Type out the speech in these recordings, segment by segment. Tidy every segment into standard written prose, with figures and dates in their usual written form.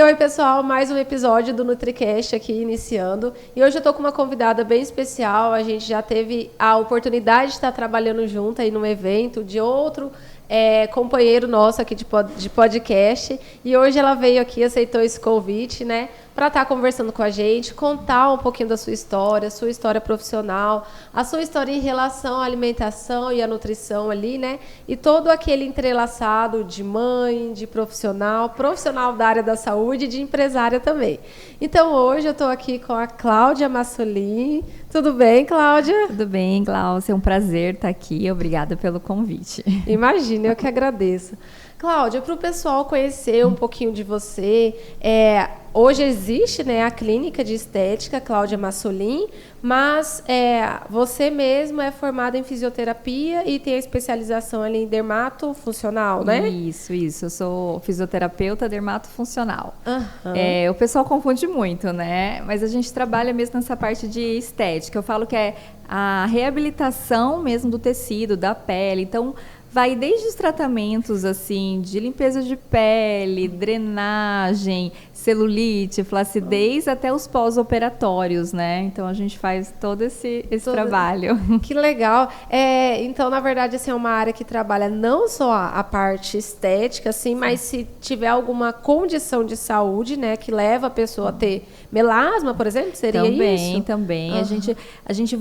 Oi, pessoal, mais um episódio do NutriCast aqui iniciando. E hoje eu tô com uma convidada bem especial. A gente já teve a oportunidade de estar trabalhando junto aí num evento de outro companheiro nosso aqui de podcast. E hoje ela veio aqui, aceitou esse convite, né? Para estar conversando com a gente, contar um pouquinho da sua história profissional, a sua história em relação à alimentação e à nutrição ali, né? E todo aquele entrelaçado de mãe, de profissional da área da saúde e de empresária também. Então, hoje eu estou aqui com a Cláudia Massolin. Tudo bem, Cláudia? Tudo bem, Glaucia. É um prazer estar aqui. Obrigada pelo convite. Imagina, eu que agradeço. Cláudia, para o pessoal conhecer um pouquinho de você, hoje existe, né, a clínica de estética Cláudia Massolin, mas você mesmo é formada em fisioterapia e tem a especialização ali em dermatofuncional, né? Isso. Eu sou fisioterapeuta dermatofuncional. Uhum. O pessoal confunde muito, né? Mas a gente trabalha mesmo nessa parte de estética. Eu falo que é a reabilitação mesmo do tecido, da pele. Então, vai desde os tratamentos assim de limpeza de pele, drenagem, celulite, flacidez, até os pós-operatórios, né? Então a gente faz todo esse trabalho. Que legal. Então, na verdade, assim, é uma área que trabalha não só a parte estética, assim, mas se tiver alguma condição de saúde, né, que leva a pessoa a ter melasma, por exemplo, seria isso? Também. Uhum. A gente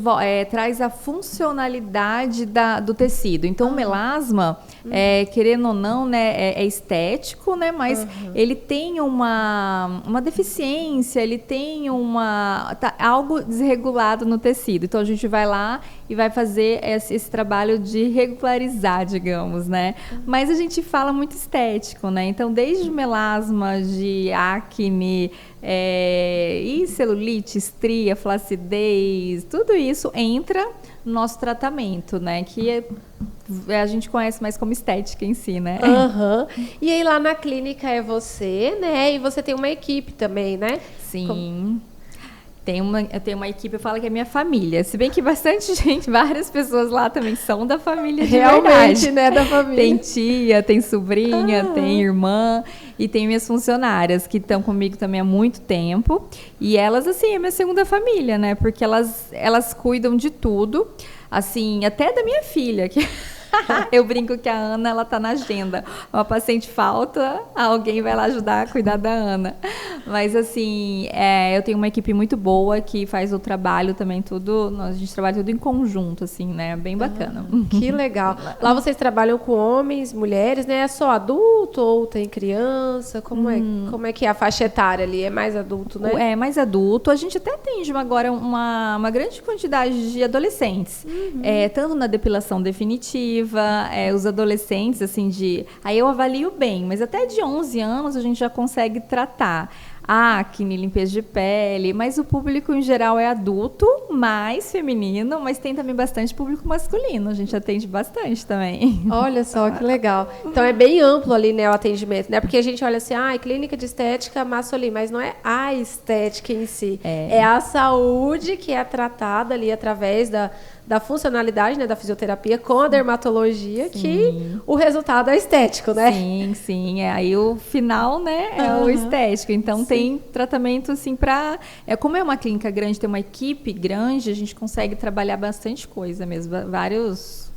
traz a funcionalidade do tecido. Então, o melasma, querendo ou não, né, é estético, né, mas ele tem uma deficiência, ele tem algo desregulado no tecido. Então, a gente vai lá e vai fazer esse trabalho de regularizar, digamos, né? Mas a gente fala muito estético, né? Então, desde melasma, de acne, e celulite, estria, flacidez, tudo isso entra no nosso tratamento, né? Que a gente conhece mais como estética em si, né? Uhum. E aí lá na clínica é você, né? E você tem uma equipe também, né? Sim. Eu tenho uma equipe, eu falo que é minha família. Se bem que bastante gente, várias pessoas lá também são da família de realmente, verdade. né? Da família. Tem tia, tem sobrinha, tem irmã. E tem minhas funcionárias que estão comigo também há muito tempo. E elas, assim, é minha segunda família, né? Porque elas cuidam de tudo. Assim, até da minha filha, que... Eu brinco que a Ana, ela tá na agenda. Uma paciente falta, alguém vai lá ajudar a cuidar da Ana. Mas, assim, eu tenho uma equipe muito boa que faz o trabalho também tudo. A gente trabalha tudo em conjunto, assim, né? Bem bacana. Que legal. Lá vocês trabalham com homens, mulheres, né? É só adulto ou tem criança? Como é que é a faixa etária ali? É mais adulto, né? É mais adulto. A gente até atende agora uma grande quantidade de adolescentes. Tanto na depilação definitiva, os adolescentes, assim, aí eu avalio bem, mas até de 11 anos a gente já consegue tratar acne, limpeza de pele, mas o público em geral é adulto, mais feminino, mas tem também bastante público masculino, a gente atende bastante também. Olha só, que legal. Então é bem amplo ali, né, o atendimento, né? Porque a gente olha assim, clínica de estética Massolin, mas não é a estética em si, é a saúde que é tratada ali através da funcionalidade, né, da fisioterapia com a dermatologia, que o resultado é estético, né? Sim. Aí o final, né, é o estético. Então, tem tratamento, assim, como é uma clínica grande, tem uma equipe grande, a gente consegue trabalhar bastante coisa mesmo. Vários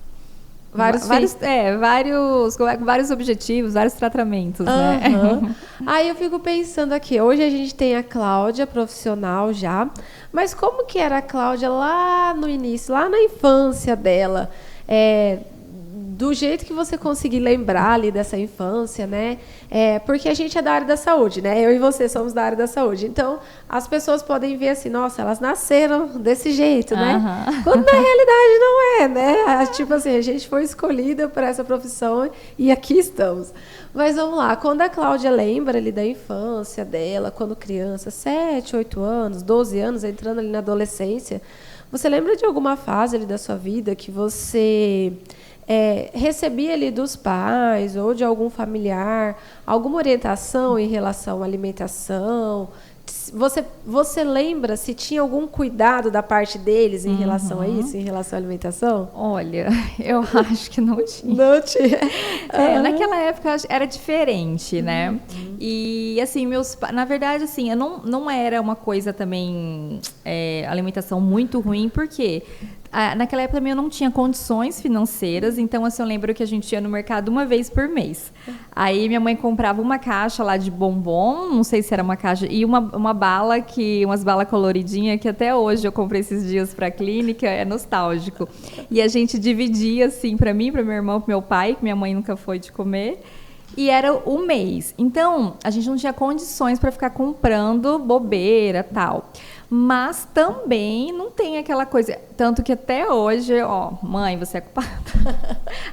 objetivos, vários tratamentos, né? Aí eu fico pensando aqui, hoje a gente tem a Cláudia, profissional já, mas como que era a Cláudia lá no início, lá na infância dela? Do jeito que você conseguir lembrar ali dessa infância, né? Porque a gente é da área da saúde, né? Eu e você somos da área da saúde. Então, as pessoas podem ver assim, nossa, elas nasceram desse jeito, né? Quando na realidade não é, né? Tipo assim, a gente foi escolhida por essa profissão e aqui estamos. Mas vamos lá, quando a Cláudia lembra ali da infância dela, quando criança, 7, 8 anos, 12 anos, entrando ali na adolescência, você lembra de alguma fase ali da sua vida que você recebia ali dos pais ou de algum familiar alguma orientação em relação à alimentação? Você lembra se tinha algum cuidado da parte deles em relação a isso, em relação à alimentação? Olha, eu acho que não tinha. Não tinha. Naquela época era diferente, né? E assim, na verdade, assim, eu não era uma coisa também, alimentação muito ruim, porque naquela época também eu não tinha condições financeiras, então assim, eu lembro que a gente ia no mercado uma vez por mês. Aí minha mãe comprava uma caixa lá de bombom, não sei se era uma caixa, e umas balas coloridinhas, que até hoje eu comprei esses dias pra clínica, é nostálgico. E a gente dividia assim, pra mim, pra meu irmão, pro meu pai, que minha mãe nunca foi de comer. E era o mês. Então, a gente não tinha condições para ficar comprando bobeira, tal. Mas também não tem aquela coisa. Tanto que até hoje, mãe, você é culpada.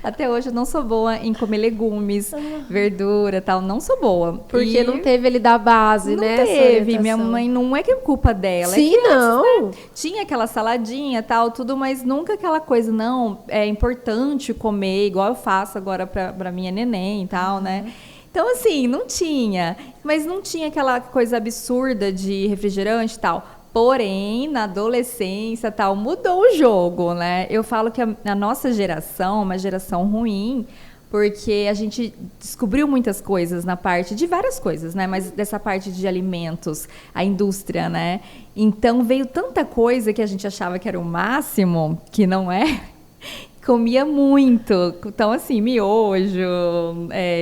Até hoje eu não sou boa em comer legumes, verdura, tal. Não sou boa. Porque não teve ele da base, né? Não teve. Minha mãe, não é que é culpa dela. Sim, é que não. Né, tinha aquela saladinha, tal, tudo, mas nunca aquela coisa, não, é importante comer, igual eu faço agora pra minha neném e tal, né? Então, assim, não tinha. Mas não tinha aquela coisa absurda de refrigerante e tal. Porém, na adolescência, tal, mudou o jogo, né? Eu falo que a nossa geração é uma geração ruim, porque a gente descobriu muitas coisas na parte de várias coisas, né? Mas dessa parte de alimentos, a indústria, né? Então, veio tanta coisa que a gente achava que era o máximo, que não é. Comia muito. Então, assim, miojo,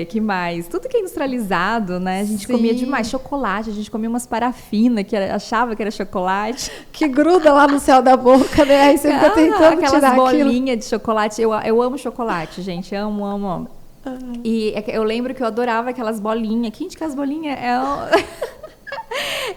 que mais? Tudo que é industrializado, né? A gente comia demais. Chocolate, a gente comia umas parafinas, achava que era chocolate. Que gruda lá no céu da boca, né? Aí você fica tentando tirar aquelas bolinhas de chocolate. Eu amo chocolate, gente. Amo. E eu lembro que eu adorava aquelas bolinhas. Quem indica as bolinhas?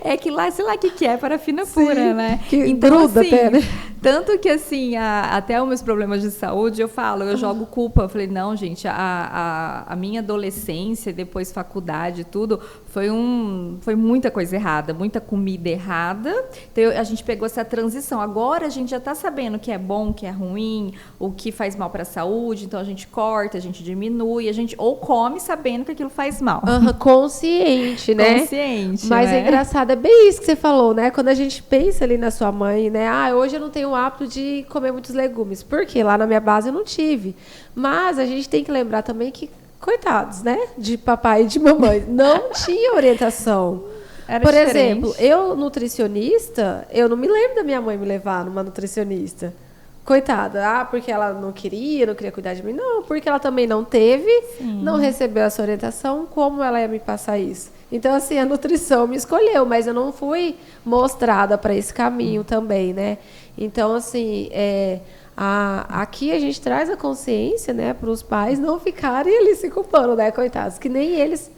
É que lá, sei lá o que é, parafina pura, né? Que então, gruda assim, até, né? Tanto que, assim, até os meus problemas de saúde, eu jogo culpa. Eu falei, não, gente, a minha adolescência, depois faculdade, tudo, foi muita coisa errada, muita comida errada. Então, a gente pegou essa transição. Agora, a gente já está sabendo o que é bom, o que é ruim, o que faz mal para a saúde. Então, a gente corta, a gente diminui, ou come sabendo que aquilo faz mal. Consciente, né? Consciente, Mas né? é engraçado, é bem isso que você falou, né? Quando a gente pensa ali na sua mãe, né? Hoje eu não tenho o hábito de comer muitos legumes. Porque lá na minha base eu não tive. Mas a gente tem que lembrar também que, coitados, né? De papai e de mamãe. Não tinha orientação. Era Por diferente. exemplo, eu, nutricionista, eu não me lembro da minha mãe me levar numa nutricionista. Coitada, porque ela não queria cuidar de mim. Não, porque ela também não teve, não recebeu essa orientação, como ela ia me passar isso? Então, assim, a nutrição me escolheu, mas eu não fui mostrada para esse caminho também, né? Então, assim, aqui a gente traz a consciência, né, para os pais não ficarem ali se culpando, né, coitados, que nem eles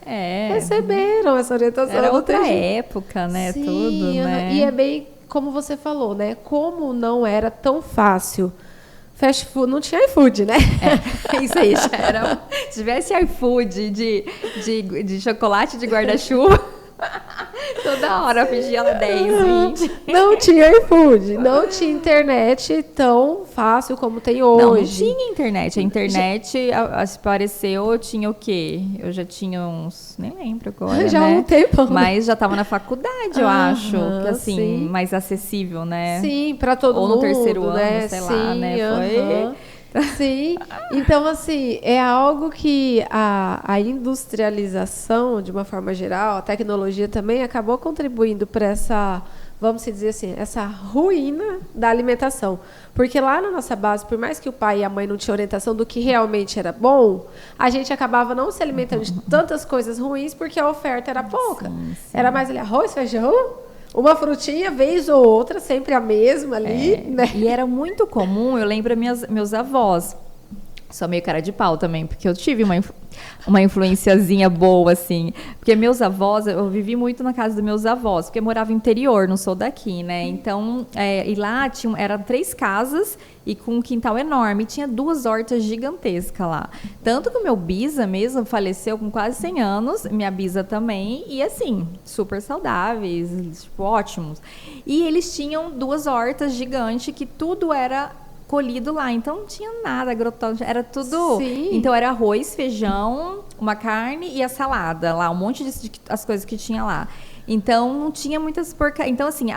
receberam essa orientação. Era outra época, né, Sim, tudo, né? E é bem como você falou, né, como não era tão fácil. Fast food, não tinha iFood, né? Isso aí já era. Se tivesse iFood de chocolate de guarda-chuva, toda hora eu pedia 10, 20. Não tinha iFood, não tinha internet tão fácil como tem hoje. Não tinha internet. A internet apareceu, eu tinha o quê? Eu já tinha uns... Nem lembro agora, já né? um tempo. Mas já estava na faculdade, eu acho. Que, assim, sim. mais acessível, né? Sim, para todo mundo. Ou no terceiro ano, né? sei lá, né? Foi... Sim, então assim, é algo que a industrialização, de uma forma geral, a tecnologia também acabou contribuindo para essa, vamos dizer assim, essa ruína da alimentação. Porque lá na nossa base, por mais que o pai e a mãe não tinham orientação do que realmente era bom, a gente acabava não se alimentando de tantas coisas ruins porque a oferta era pouca. Sim. Era mais ali arroz, feijão, uma frutinha, vez ou outra, sempre a mesma ali, né? E era muito comum, eu lembro meus avós. Sou meio cara de pau também, porque eu tive uma influenciazinha boa, assim. Porque meus avós, eu vivi muito na casa dos meus avós, porque eu morava no interior, não sou daqui, né? Então, e lá eram 3 casas e com um quintal enorme. E tinha 2 hortas gigantescas lá. Tanto que o meu bisa mesmo faleceu com quase 100 anos, minha bisa também, e assim, super saudáveis, tipo, ótimos. E eles tinham 2 hortas gigantes que tudo era colhido lá, então não tinha nada agrotóxico, era tudo... Sim. Então era arroz, feijão, uma carne e a salada lá, um monte as coisas que tinha lá. Então não tinha muitas porcarias. Então, assim,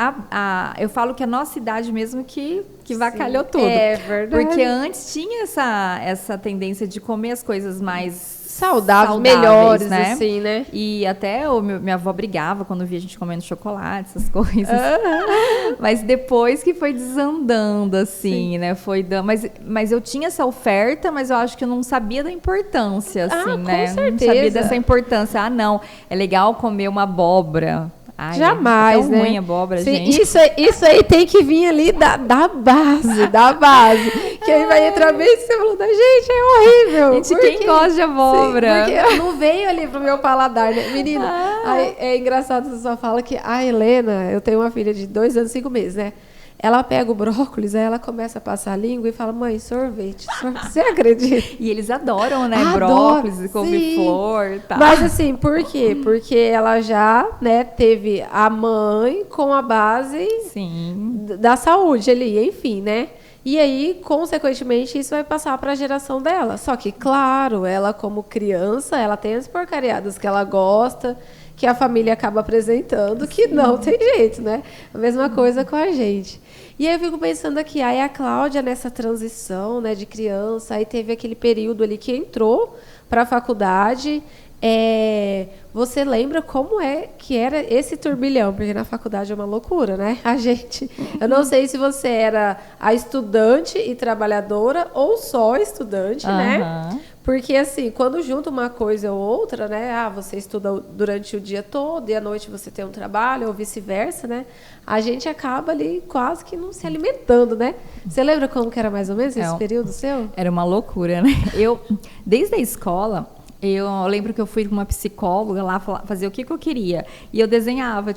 eu falo que a nossa idade mesmo que vacalhou tudo. É verdade. Porque antes tinha essa tendência de comer as coisas mais saudáveis, melhores, né? assim, né? E até minha avó brigava quando via a gente comendo chocolate, essas coisas. Mas depois que foi desandando, assim, né? Mas eu tinha essa oferta, mas eu acho que eu não sabia da importância, assim, né? Com certeza. Não sabia dessa importância. Não, é legal comer uma abóbora. Ai, jamais, é tão né? ruim a abóbora, sim, gente. Isso aí tem que vir ali da base. Que aí vai entrar bem e você falou, gente, é horrível. Gente, quem gosta de abóbora? Sim, porque não veio ali pro meu paladar, né? Menina, aí, é engraçado, você só fala que a Helena, eu tenho uma filha de 2 anos e 5 meses, né? Ela pega o brócolis, aí ela começa a passar a língua e fala, mãe, sorvete. Você acredita? E eles adoram, né? Adoro, Brócolis, couve-flor e tal. Mas assim, por quê? Porque ela já, né, teve a mãe com a base da saúde ali, enfim, né? E aí, consequentemente, isso vai passar para a geração dela. Só que, claro, ela como criança, ela tem as porcariadas que ela gosta, que a família acaba apresentando, que não tem jeito, né? A mesma coisa com a gente. E aí eu fico pensando aqui, aí a Cláudia nessa transição, né, de criança, aí teve aquele período ali que entrou para a faculdade. Você lembra como é que era esse turbilhão? Porque na faculdade é uma loucura, né? Eu não sei se você era a estudante e trabalhadora ou só estudante, né? Porque, assim, quando junta uma coisa ou outra, né? Você estuda durante o dia todo e à noite você tem um trabalho, ou vice-versa, né? A gente acaba ali quase que não se alimentando, né? Você lembra como que era mais ou menos esse período seu? Era uma loucura, né? Desde a escola, eu lembro que eu fui com uma psicóloga lá fazer o que eu queria. E eu desenhava,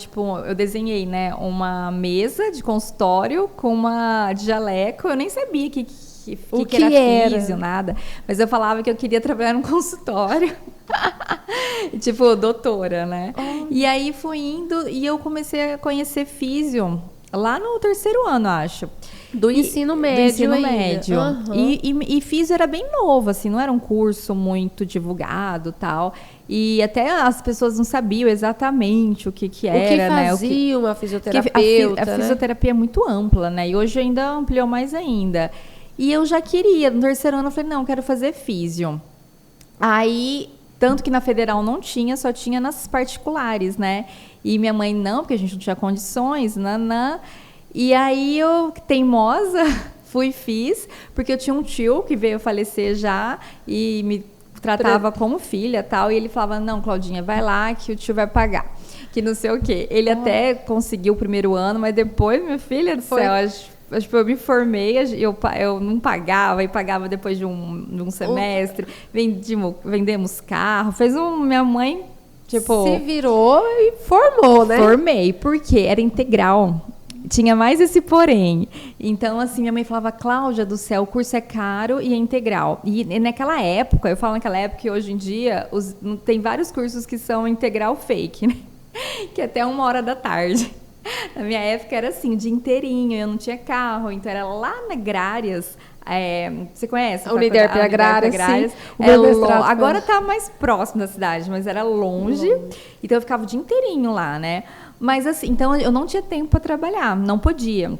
eu desenhei, né? Uma mesa de consultório com uma de jaleco. Eu nem sabia que era físio, nada. Mas eu falava que eu queria trabalhar num consultório. Doutora, né? E aí fui indo e eu comecei a conhecer físio lá no 3º ano, acho. Do ensino médio. Do ensino médio. E físio era bem novo, assim, não era um curso muito divulgado e tal. E até as pessoas não sabiam exatamente o que era, né? O que fazia uma fisioterapeuta, a fisioterapia é muito ampla, né? E hoje ainda ampliou mais ainda. E eu já queria, no 3º ano eu falei, não, quero fazer físio. Aí, tanto que na federal não tinha, só tinha nas particulares, né? E minha mãe não, porque a gente não tinha condições, E aí eu, teimosa, fiz, porque eu tinha um tio que veio falecer já e me tratava como filha e tal. E ele falava, não, Claudinha, vai lá que o tio vai pagar. Que não sei o quê. Ele até conseguiu o 1º ano, mas depois, minha filha do céu, eu me formei, eu não pagava, e pagava depois de um semestre. Vendemos carro, minha mãe, se virou e formou, né? Formei, porque era integral. Tinha mais esse porém. Então, assim, minha mãe falava, Cláudia do céu, o curso é caro e é integral. E naquela época, eu falo naquela época que hoje em dia tem vários cursos que são integral fake, né? Que é até 1h da tarde. Na minha época era assim, o dia inteirinho, eu não tinha carro, então era lá na Agrárias. Você conhece? A Uniderp Agrárias. Agora está mais próximo da cidade, mas era longe. Então eu ficava o dia inteirinho lá, né? Mas assim, então eu não tinha tempo para trabalhar, não podia.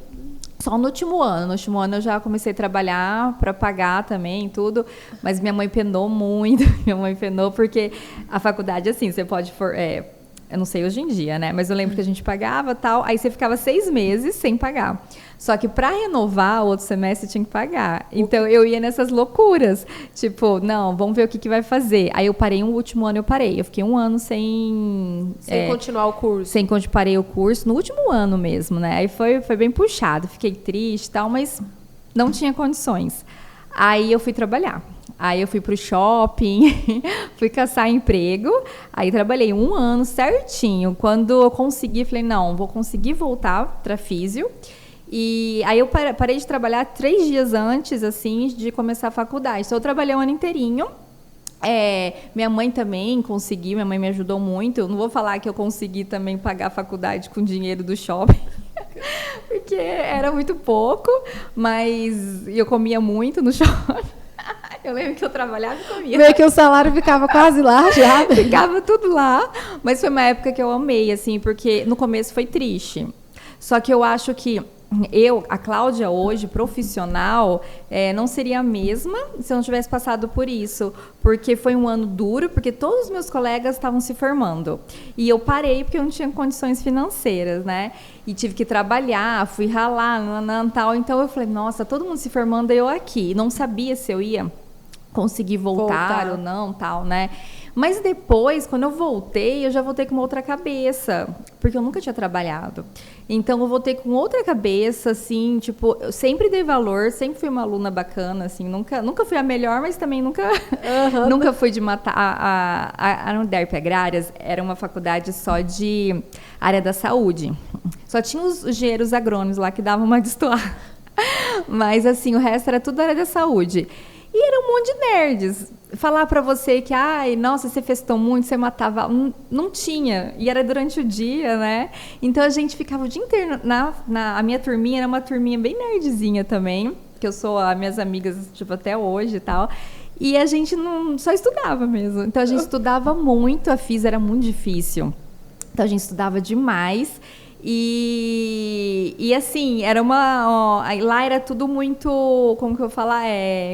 Só no último ano. No último ano eu já comecei a trabalhar para pagar também tudo, mas minha mãe penou muito. Minha mãe penou porque a faculdade, assim, você pode... eu não sei hoje em dia, né? Mas eu lembro que a gente pagava tal, aí você ficava 6 meses sem pagar. Só que para renovar o outro semestre tinha que pagar. Então eu ia nessas loucuras. Não, vamos ver o que vai fazer. Aí eu parei o último ano, eu fiquei 1 ano sem continuar o curso. Parei o curso no último ano mesmo, né? Aí foi bem puxado, fiquei triste e tal, mas não tinha condições. Aí eu fui trabalhar. Aí eu fui pro shopping, fui caçar emprego, aí trabalhei 1 ano certinho. Quando eu consegui, falei, não, vou conseguir voltar para físio. E aí eu parei de trabalhar 3 dias antes, assim, de começar a faculdade. Então eu trabalhei 1 ano inteirinho. Minha mãe também conseguiu, minha mãe me ajudou muito. Eu não vou falar que eu consegui também pagar a faculdade com dinheiro do shopping. porque era muito pouco, mas eu comia muito no shopping. Eu lembro que eu trabalhava e comia. Meio que o salário ficava quase lá já. Ficava tudo lá, mas foi uma época que eu amei, assim, porque no começo foi triste. Só que eu acho que a Cláudia hoje, profissional, não seria a mesma se eu não tivesse passado por isso. Porque foi um ano duro, porque todos os meus colegas estavam se formando. E eu parei porque eu não tinha condições financeiras, né? E tive que trabalhar, fui ralar, tal. Então eu falei, nossa, todo mundo se formando e eu aqui. Não sabia se eu ia conseguir voltar ou não, tal, né? Mas depois, quando eu voltei, eu já voltei com uma outra cabeça, porque eu nunca tinha trabalhado. Então, eu voltei com outra cabeça, assim, tipo, eu sempre dei valor, sempre fui uma aluna bacana, assim, nunca fui a melhor, mas também nunca fui de matar. A UNIDERP Agrárias era uma faculdade só de área da saúde. Só tinha os engenheiros agrônomos lá que davam uma destoada. Mas, assim, o resto era tudo da área da saúde. E era um monte de nerds. Falar pra você que, ai, nossa, você festou muito, você matava... Não tinha. E era durante o dia, né? Então, a gente ficava o dia inteiro... A minha turminha era uma turminha bem nerdzinha também, que eu sou as minhas amigas, tipo, até hoje e tal. E a gente só estudava mesmo. Então, a gente estudava muito. A FIS era muito difícil. Então, a gente estudava demais. E assim, era lá era tudo muito, como que eu vou falar,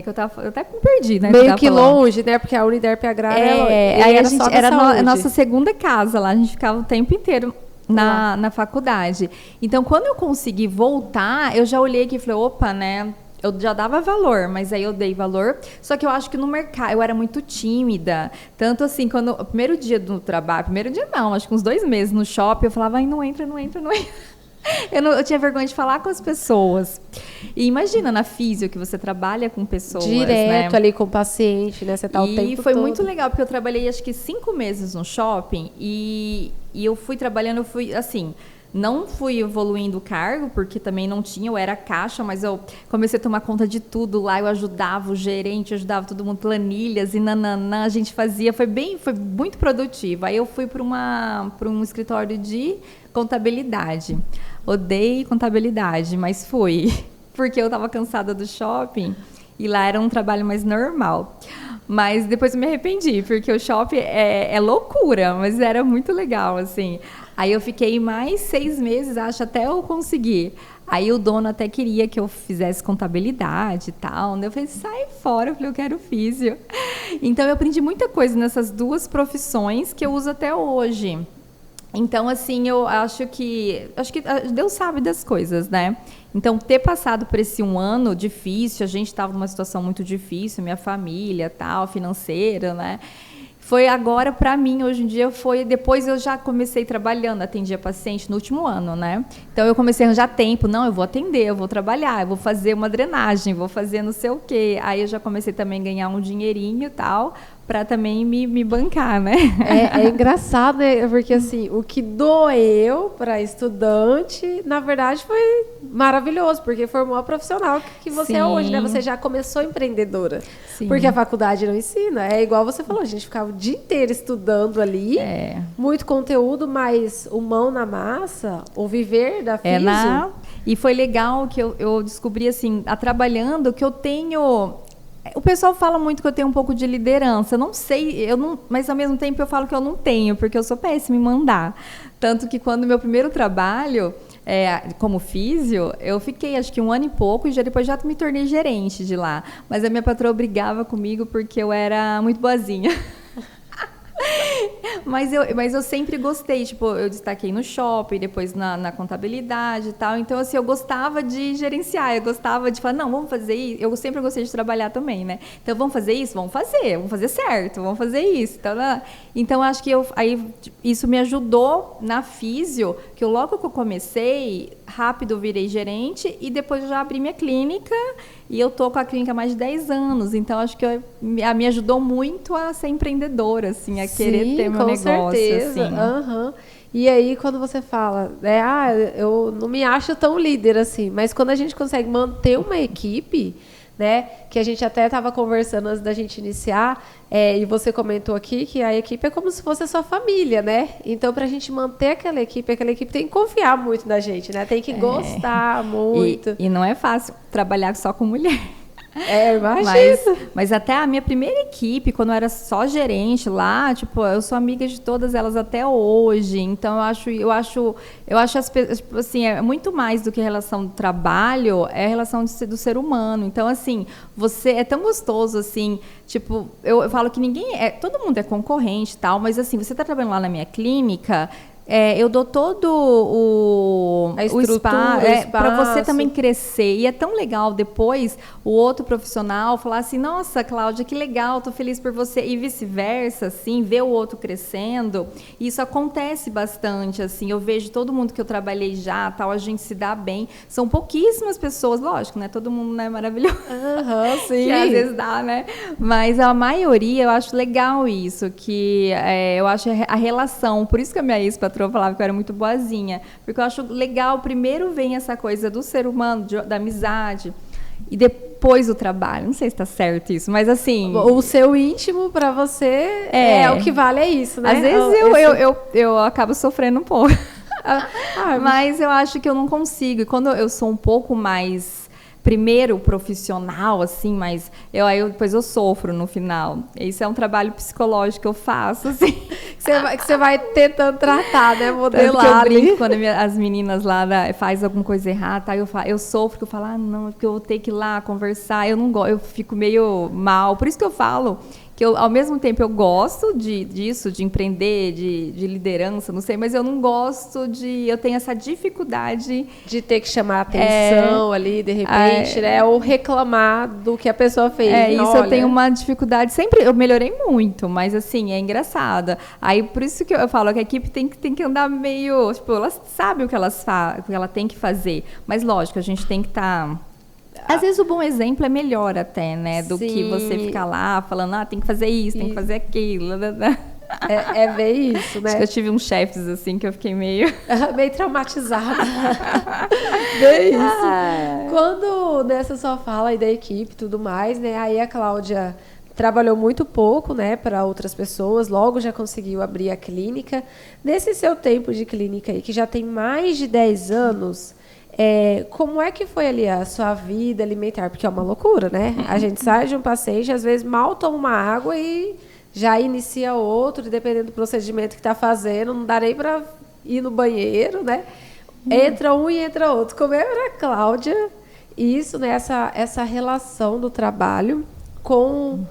que eu até me perdi, né? Meio que longe, né? Porque a UNIDERP Agrária aí a gente era a nossa segunda casa lá, a gente ficava o tempo inteiro na faculdade. Então, quando eu consegui voltar, eu já olhei aqui e falei, opa, né? Eu já dava valor, mas aí eu dei valor. Só que eu acho que no mercado, eu era muito tímida. Tanto assim, o primeiro dia do trabalho, primeiro dia não, acho que uns 2 meses no shopping, eu falava, ai, não entra. Eu tinha vergonha de falar com as pessoas. E imagina, na físio, que você trabalha com pessoas, direto, né? Ali com o paciente, né? Você tá o tempo todo. E foi muito legal, porque eu trabalhei, acho que 5 meses no shopping. E eu fui trabalhando, assim... Não fui evoluindo o cargo, porque também não tinha, eu era caixa, mas eu comecei a tomar conta de tudo lá, eu ajudava o gerente, ajudava todo mundo, planilhas e nananã, a gente fazia, foi muito produtivo. Aí eu fui para um escritório de contabilidade. Odeio contabilidade, mas fui, porque eu estava cansada do shopping e lá era um trabalho mais normal. Mas depois eu me arrependi, porque o shopping é loucura, mas era muito legal, assim. Aí eu fiquei mais 6 meses, acho, até eu conseguir. Aí o dono até queria que eu fizesse contabilidade e tal. Eu falei, sai fora, eu falei, eu quero físio. Então eu aprendi muita coisa nessas 2 profissões que eu uso até hoje. Então, assim, eu acho que Deus sabe das coisas, né? Então, ter passado por esse 1 ano difícil, a gente estava numa situação muito difícil, minha família, tal, financeira, né? Foi agora, para mim, hoje em dia, depois eu já comecei trabalhando, atendia paciente no último ano, né? Então, eu comecei a arranjar tempo, não, eu vou atender, eu vou trabalhar, eu vou fazer uma drenagem, vou fazer não sei o quê. Aí eu já comecei também a ganhar um dinheirinho e tal, para também me bancar, né? É engraçado, né? Porque assim, o que doeu para estudante, na verdade, foi maravilhoso, porque formou a profissional que você é hoje, né? Você já começou empreendedora. Sim. Porque a faculdade não ensina. É igual você falou, a gente ficava o dia inteiro estudando ali, muito conteúdo, mas o mão na massa, o viver da físio. E foi legal que eu descobri, assim, trabalhando, que eu tenho... O pessoal fala muito que eu tenho um pouco de liderança. Eu não sei, mas ao mesmo tempo eu falo que eu não tenho, porque eu sou péssima em mandar. Tanto que quando meu primeiro trabalho, como físio, eu fiquei acho que 1 ano e pouco e depois já me tornei gerente de lá. Mas a minha patroa brigava comigo porque eu era muito boazinha. Mas eu sempre gostei, tipo, eu destaquei no shopping, depois na contabilidade e tal, então assim, eu gostava de gerenciar, eu gostava de falar, não, vamos fazer isso, eu sempre gostei de trabalhar também, né, então vamos fazer isso? Vamos fazer certo, vamos fazer isso, então acho que isso me ajudou na físio, que logo que eu comecei, rápido eu virei gerente e depois eu já abri minha clínica e eu tô com a clínica há mais de 10 anos, então acho que me ajudou muito a ser empreendedora, assim, a querer ter meu negócio. Com certeza. Assim. Uhum. E aí, quando você fala, eu não me acho tão líder assim, mas quando a gente consegue manter uma equipe, né? Que a gente até estava conversando antes da gente iniciar, e você comentou aqui que a equipe é como se fosse a sua família, né? Então, para a gente manter aquela equipe tem que confiar muito na gente, né? Tem que gostar muito. E não é fácil trabalhar só com mulher. Imagina. Mas até a minha primeira equipe, quando eu era só gerente lá, tipo, eu sou amiga de todas elas até hoje. Então eu acho as pessoas, tipo assim, é muito mais do que relação do trabalho, é a relação do ser humano. Então, assim, você é tão gostoso, assim, tipo, eu falo que todo mundo é concorrente e tal, mas assim, você está trabalhando lá na minha clínica. Eu dou todo o espaço para você também crescer. E é tão legal depois o outro profissional falar assim, nossa, Cláudia, que legal, tô feliz por você. E vice-versa, assim, ver o outro crescendo. Isso acontece bastante, assim. Eu vejo todo mundo que eu trabalhei já, tal, a gente se dá bem. São pouquíssimas pessoas, lógico, né? Todo mundo não é maravilhoso. Sim. Que às vezes dá, né? Mas a maioria, eu acho legal isso, que eu acho a relação. Por isso que a minha ex-patroa falava que eu era muito boazinha, porque eu acho legal, primeiro vem essa coisa do ser humano, da amizade, e depois o trabalho. Não sei se está certo isso, mas assim... O seu íntimo, para você, o que vale é isso, né? Às vezes eu acabo sofrendo um pouco. Mas eu acho que eu não consigo. E quando eu sou um pouco mais... Primeiro profissional, assim, mas depois eu sofro no final. Isso é um trabalho psicológico que eu faço, assim. Que você vai tentando tratar, né? Modelar. Eu brinco quando as meninas lá fazem alguma coisa errada, tá? Eu sofro, que eu falo, não, porque eu vou ter que ir lá conversar. Eu não gosto, eu fico meio mal. Por isso que eu falo que ao mesmo tempo eu gosto disso, de empreender, de liderança, não sei, mas eu não gosto eu tenho essa dificuldade de ter que chamar a atenção ali, de repente, né? Ou reclamar do que a pessoa fez. Isso eu tenho uma dificuldade. Sempre eu melhorei muito, mas assim, é engraçada. Aí por isso que eu falo que a equipe tem que andar meio, tipo, elas sabem o que ela tem que fazer, mas lógico, a gente tem que estar... Às vezes o bom exemplo é melhor até, né? Do que você ficar lá falando, tem que fazer isso, tem que fazer aquilo. Ver isso, né? Acho que eu tive uns chefes assim que eu fiquei meio traumatizada. Bem isso. Quando nessa sua fala aí da equipe e tudo mais, né? Aí a Cláudia trabalhou muito pouco, né, para outras pessoas, logo já conseguiu abrir a clínica. Nesse seu tempo de clínica aí, que já tem mais de 10 anos... como é que foi ali a sua vida alimentar? Porque é uma loucura, né? A gente sai de um paciente, às vezes mal toma uma água e já inicia outro, dependendo do procedimento que está fazendo, não dá nem para ir no banheiro, né? Entra um e entra outro. Como era a Cláudia, isso, né? Essa relação do trabalho com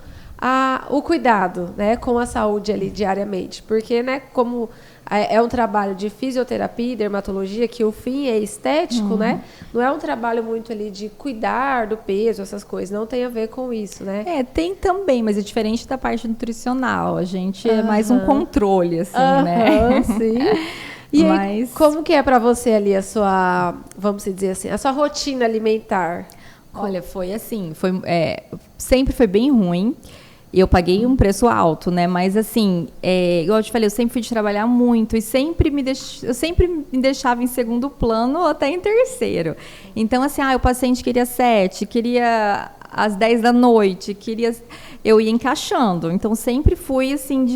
o cuidado, né? Com a saúde ali diariamente. Porque, né, como... é um trabalho de fisioterapia e dermatologia, que o fim é estético, né? Não é um trabalho muito ali de cuidar do peso, essas coisas. Não tem a ver com isso, né? Tem também, mas é diferente da parte nutricional. A gente é mais um controle, assim, né? Sim. E aí, como que é para você ali a sua, vamos dizer assim, a sua rotina alimentar? Olha, foi assim, sempre foi bem ruim. Eu paguei um preço alto, né? Mas assim, igual eu te falei, eu sempre fui de trabalhar muito e eu sempre me deixava em segundo plano ou até em terceiro. Então, assim, o paciente queria 7, queria às 10 da noite, eu ia encaixando. Então, sempre fui assim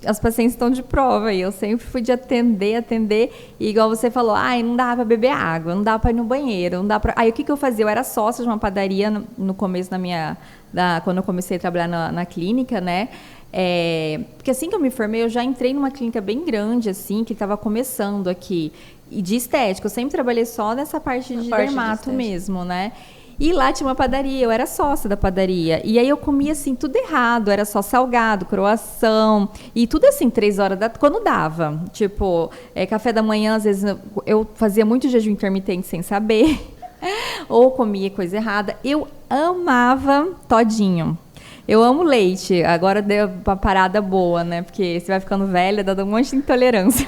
as pacientes estão de prova e eu sempre fui de atender, e igual você falou, não dá para beber água, não dá para ir no banheiro, não dá para... Aí o que eu fazia? Eu era sócia de uma padaria no começo quando eu comecei a trabalhar na clínica, né? Porque assim que eu me formei, eu já entrei numa clínica bem grande, assim, que estava começando aqui, e de estética. Eu sempre trabalhei só nessa parte de dermato mesmo, né? E lá tinha uma padaria, eu era sócia da padaria. E aí eu comia, assim, tudo errado. Era só salgado, croação. E tudo assim, 3 horas quando dava. Tipo, café da manhã, às vezes, eu fazia muito jejum intermitente sem saber. Ou comia coisa errada. Eu amava todinho. Eu amo leite. Agora deu uma parada boa, né? Porque você vai ficando velha, dando um monte de intolerância.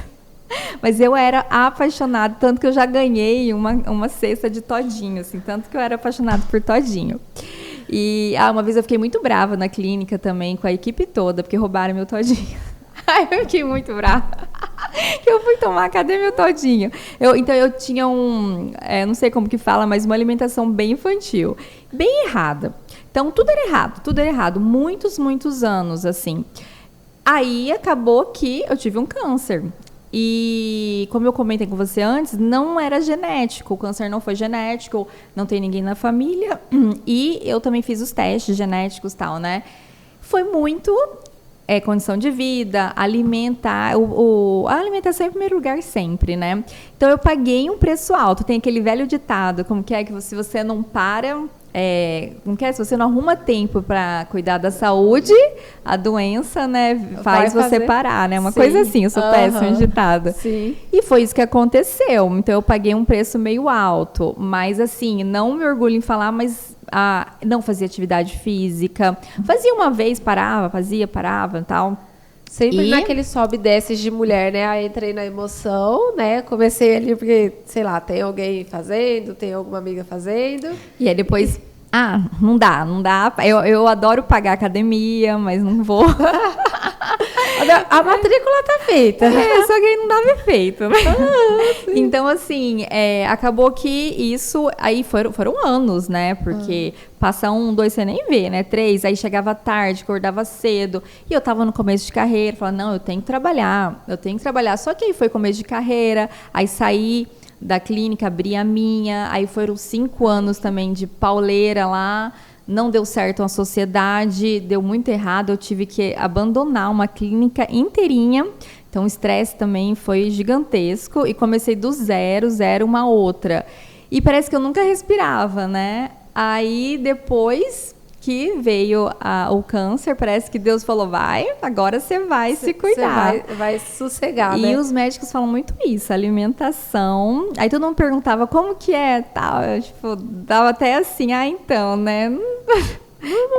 Mas eu era apaixonada, tanto que eu já ganhei uma cesta de todinho, assim, tanto que eu era apaixonada por todinho. E uma vez eu fiquei muito brava na clínica também, com a equipe toda, porque roubaram meu todinho. Ai, eu fiquei muito brava. Eu fui tomar, cadê meu todinho? Então eu tinha não sei como que fala, mas uma alimentação bem infantil, bem errada. Então, tudo era errado. Muitos anos, assim. Aí, acabou que eu tive um câncer. E, como eu comentei com você antes, não era genético. O câncer não foi genético, não tem ninguém na família. E eu também fiz os testes genéticos e tal, né? Foi muito condição de vida, alimentar, a alimentação em primeiro lugar sempre, né? Então, eu paguei um preço alto. Tem aquele velho ditado, como que é que se você não para... se você não arruma tempo para cuidar da saúde, a doença, né, faz você parar, né? Uma coisa assim, eu sou péssima em ditado. Sim. E foi isso que aconteceu. Então, eu paguei um preço meio alto. Mas, assim, não me orgulho em falar, mas não fazia atividade física. Fazia uma vez, parava e tal. Sempre naquele sobe e desce de mulher, né? Aí entrei na emoção, né? Comecei ali porque, sei lá, tem alguém fazendo, tem alguma amiga fazendo. E aí depois, não dá. Eu adoro pagar academia, mas não vou. A matrícula tá feita. Só que aí não dava efeito, né? Então, assim, acabou que isso... Aí foram anos, né? Porque passa 1, 2, você nem vê, né? 3, aí chegava tarde, acordava cedo. E eu tava no começo de carreira, falava, não, eu tenho que trabalhar. Só que aí foi começo de carreira, aí saí da clínica, abri a minha, aí foram 5 anos também de pauleira lá. Não deu certo a sociedade, deu muito errado, eu tive que abandonar uma clínica inteirinha, então o estresse também foi gigantesco e comecei do zero uma outra. E parece que eu nunca respirava, né? Aí depois que veio o câncer, parece que Deus falou, agora você vai se cuidar. Você vai sossegar, e né? os médicos falam muito isso, alimentação. Aí todo mundo perguntava, como que é, tal. Eu, dava até assim, então, né?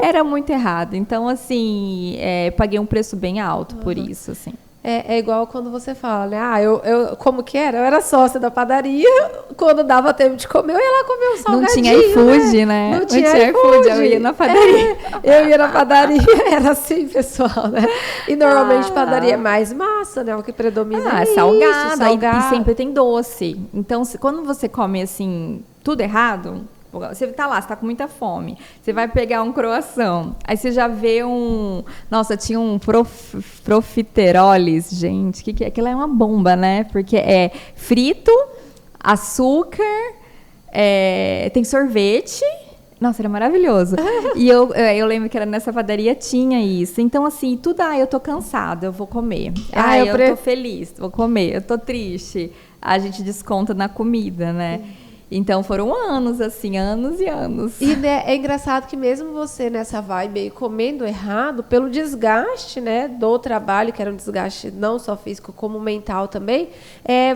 Era muito errado. Então, assim, paguei um preço bem alto por isso, assim. É igual quando você fala, né? Eu como que era? Eu era sócia da padaria, quando dava tempo de comer, eu ia lá comer um salgadinho. Não tinha iFood, né? Não tinha iFood, eu ia na padaria. Eu ia na padaria, era assim, pessoal, né? E normalmente padaria é mais massa, né? O que predomina é salgado. E sempre tem doce. Então, quando você come, assim, tudo errado... Você tá lá, você tá com muita fome. Você vai pegar um croissant. Aí você já vê Nossa, tinha um profiteroles, gente. O que é? Aquilo é uma bomba, né? Porque é frito, açúcar, tem sorvete. Nossa, era maravilhoso. E eu lembro que era nessa padaria, tinha isso. Então, assim, tudo, eu tô cansada, eu vou comer. Eu tô feliz, vou comer. Eu tô triste. A gente desconta na comida, né? Então, foram anos, assim, anos e anos. E é engraçado que mesmo você nessa vibe aí, comendo errado, pelo desgaste, né, do trabalho, que era um desgaste não só físico, como mental também,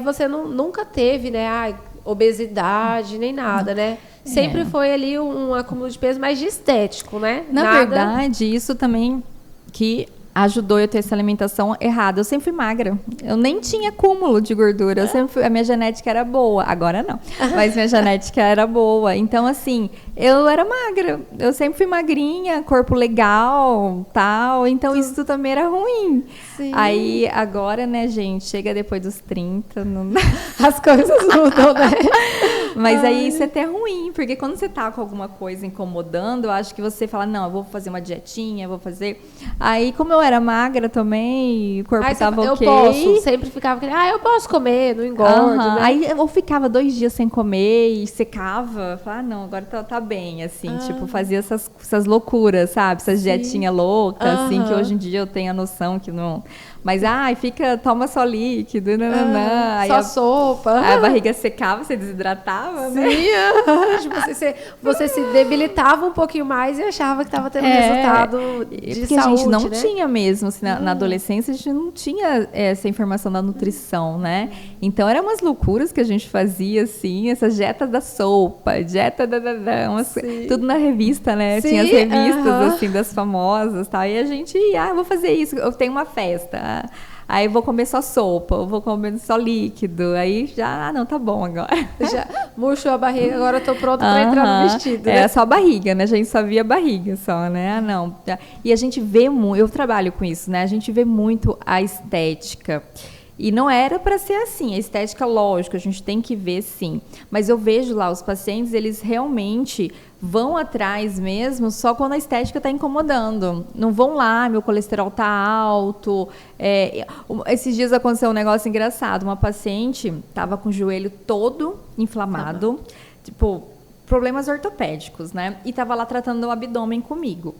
você nunca teve, né, obesidade, nem nada, né? Sempre foi ali um acúmulo de peso mais de estético, né? Na verdade, isso também que ajudou eu a ter essa alimentação errada. Eu sempre fui magra. Eu nem tinha acúmulo de gordura. A minha genética era boa. Agora não. Mas minha genética era boa. Então, assim, eu era magra. Eu sempre fui magrinha, corpo legal, tal. Então, isso também era ruim. Sim. Aí, agora, né, gente, chega depois dos 30. Não... As coisas mudam, né? Mas aí isso é até ruim, porque quando você tá com alguma coisa incomodando, eu acho que você fala, não, eu vou fazer uma dietinha, vou fazer... Aí, como eu era magra também, o corpo tava ok. Sempre ficava, eu posso comer, não engordo, né? Aí eu ficava 2 dias sem comer e secava, falava, não, agora tá bem, assim, tipo, fazia essas loucuras, sabe? Essas dietinhas loucas, assim, que hoje em dia eu tenho a noção que não... Mas, toma só líquido, só sopa. Aí a barriga secava, você desidratava, né? Sim, tipo, você se debilitava um pouquinho mais e achava que estava tendo resultado de porque saúde, a gente não né? tinha mesmo, assim, na adolescência, a gente não tinha essa informação da nutrição, né? Então, eram umas loucuras que a gente fazia, assim, essas dietas da sopa, dieta tudo na revista, né? Sim, tinha as revistas, assim, das famosas, tal, e a gente ia, vou fazer isso, eu tenho uma festa, aí vou comer só sopa, eu vou comer só líquido, aí já, não, tá bom agora. Já murchou a barriga, agora eu tô pronta para entrar no vestido, né? Só a barriga, né? A gente só via a barriga só, né? Não. E a gente vê muito, eu trabalho com isso, né? A gente vê muito a estética. E não era para ser assim. A estética, lógico, a gente tem que ver sim. Mas eu vejo lá os pacientes, eles realmente vão atrás mesmo só quando a estética está incomodando. Não vão lá, meu colesterol está alto. Esses dias aconteceu um negócio engraçado. Uma paciente estava com o joelho todo inflamado, tipo, problemas ortopédicos, né? E estava lá tratando o abdômen comigo.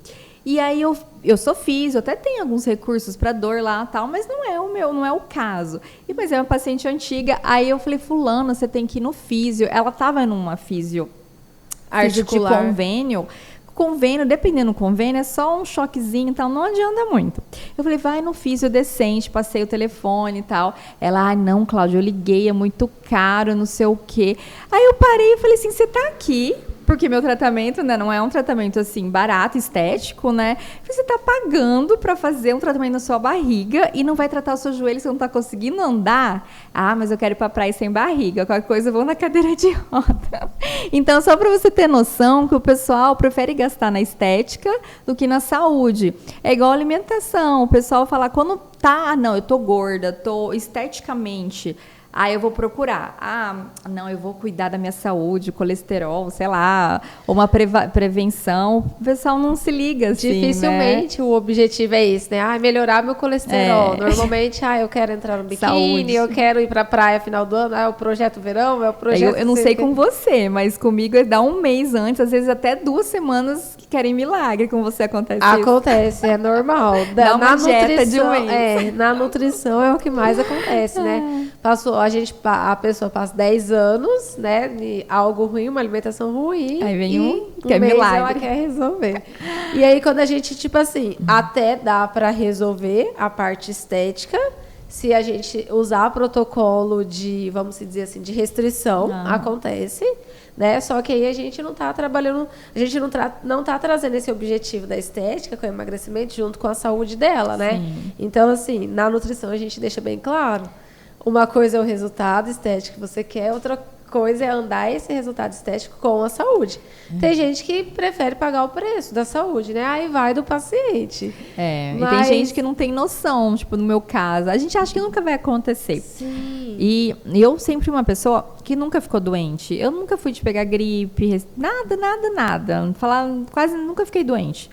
E aí eu sou físio, até tenho alguns recursos para dor lá e tal, mas não é o caso. Mas é uma paciente antiga, aí eu falei, fulana, você tem que ir no físio. Ela estava numa físio articular. De convênio, dependendo do convênio, é só um choquezinho e tal, não adianta muito. Eu falei, vai no físio decente, passei o telefone e tal. Ela, não, Cláudia, eu liguei, é muito caro, não sei o quê. Aí eu parei e falei assim, você tá aqui? Porque meu tratamento, né, não é um tratamento assim barato, estético, né? Você está pagando para fazer um tratamento na sua barriga e não vai tratar o seu joelho, você não está conseguindo andar. Ah, mas eu quero ir para a praia sem barriga. Qualquer coisa eu vou na cadeira de roda. Então, só para você ter noção que o pessoal prefere gastar na estética do que na saúde. É igual alimentação. O pessoal fala, quando tá, não, eu tô gorda, tô esteticamente... Aí eu vou procurar. Não, eu vou cuidar da minha saúde, colesterol, sei lá, ou uma prevenção. O pessoal não se liga assim, dificilmente, né? O objetivo é esse, né? Melhorar meu colesterol. Normalmente, eu quero entrar no biquíni, saúde. Eu quero ir pra praia final do ano, é o projeto verão, é o projeto... Eu não sei com você, mas comigo é dar um mês antes, às vezes até 2 semanas que querem milagre. Com você acontece isso? Acontece, é normal. Dá uma dieta de um mês. Na nutrição é o que mais acontece, né? A pessoa passa 10 anos, né, de algo ruim, uma alimentação ruim. Aí vem um mês milagre. Ela quer resolver. E aí, quando a gente, tipo assim, até dá para resolver a parte estética, se a gente usar protocolo de, vamos dizer assim, de restrição, acontece, né? Só que aí a gente não está trabalhando, a gente não tá trazendo esse objetivo da estética, com o emagrecimento, junto com a saúde dela, né? Sim. Então, assim, na nutrição a gente deixa bem claro. Uma coisa é o resultado estético que você quer, outra coisa é andar esse resultado estético com a saúde. Tem gente que prefere pagar o preço da saúde, né? Aí vai do paciente. E tem gente que não tem noção, tipo, no meu caso. A gente acha que nunca vai acontecer. Sim. E eu sempre fui uma pessoa que nunca ficou doente. Eu nunca fui de pegar gripe, nada. Quase nunca fiquei doente.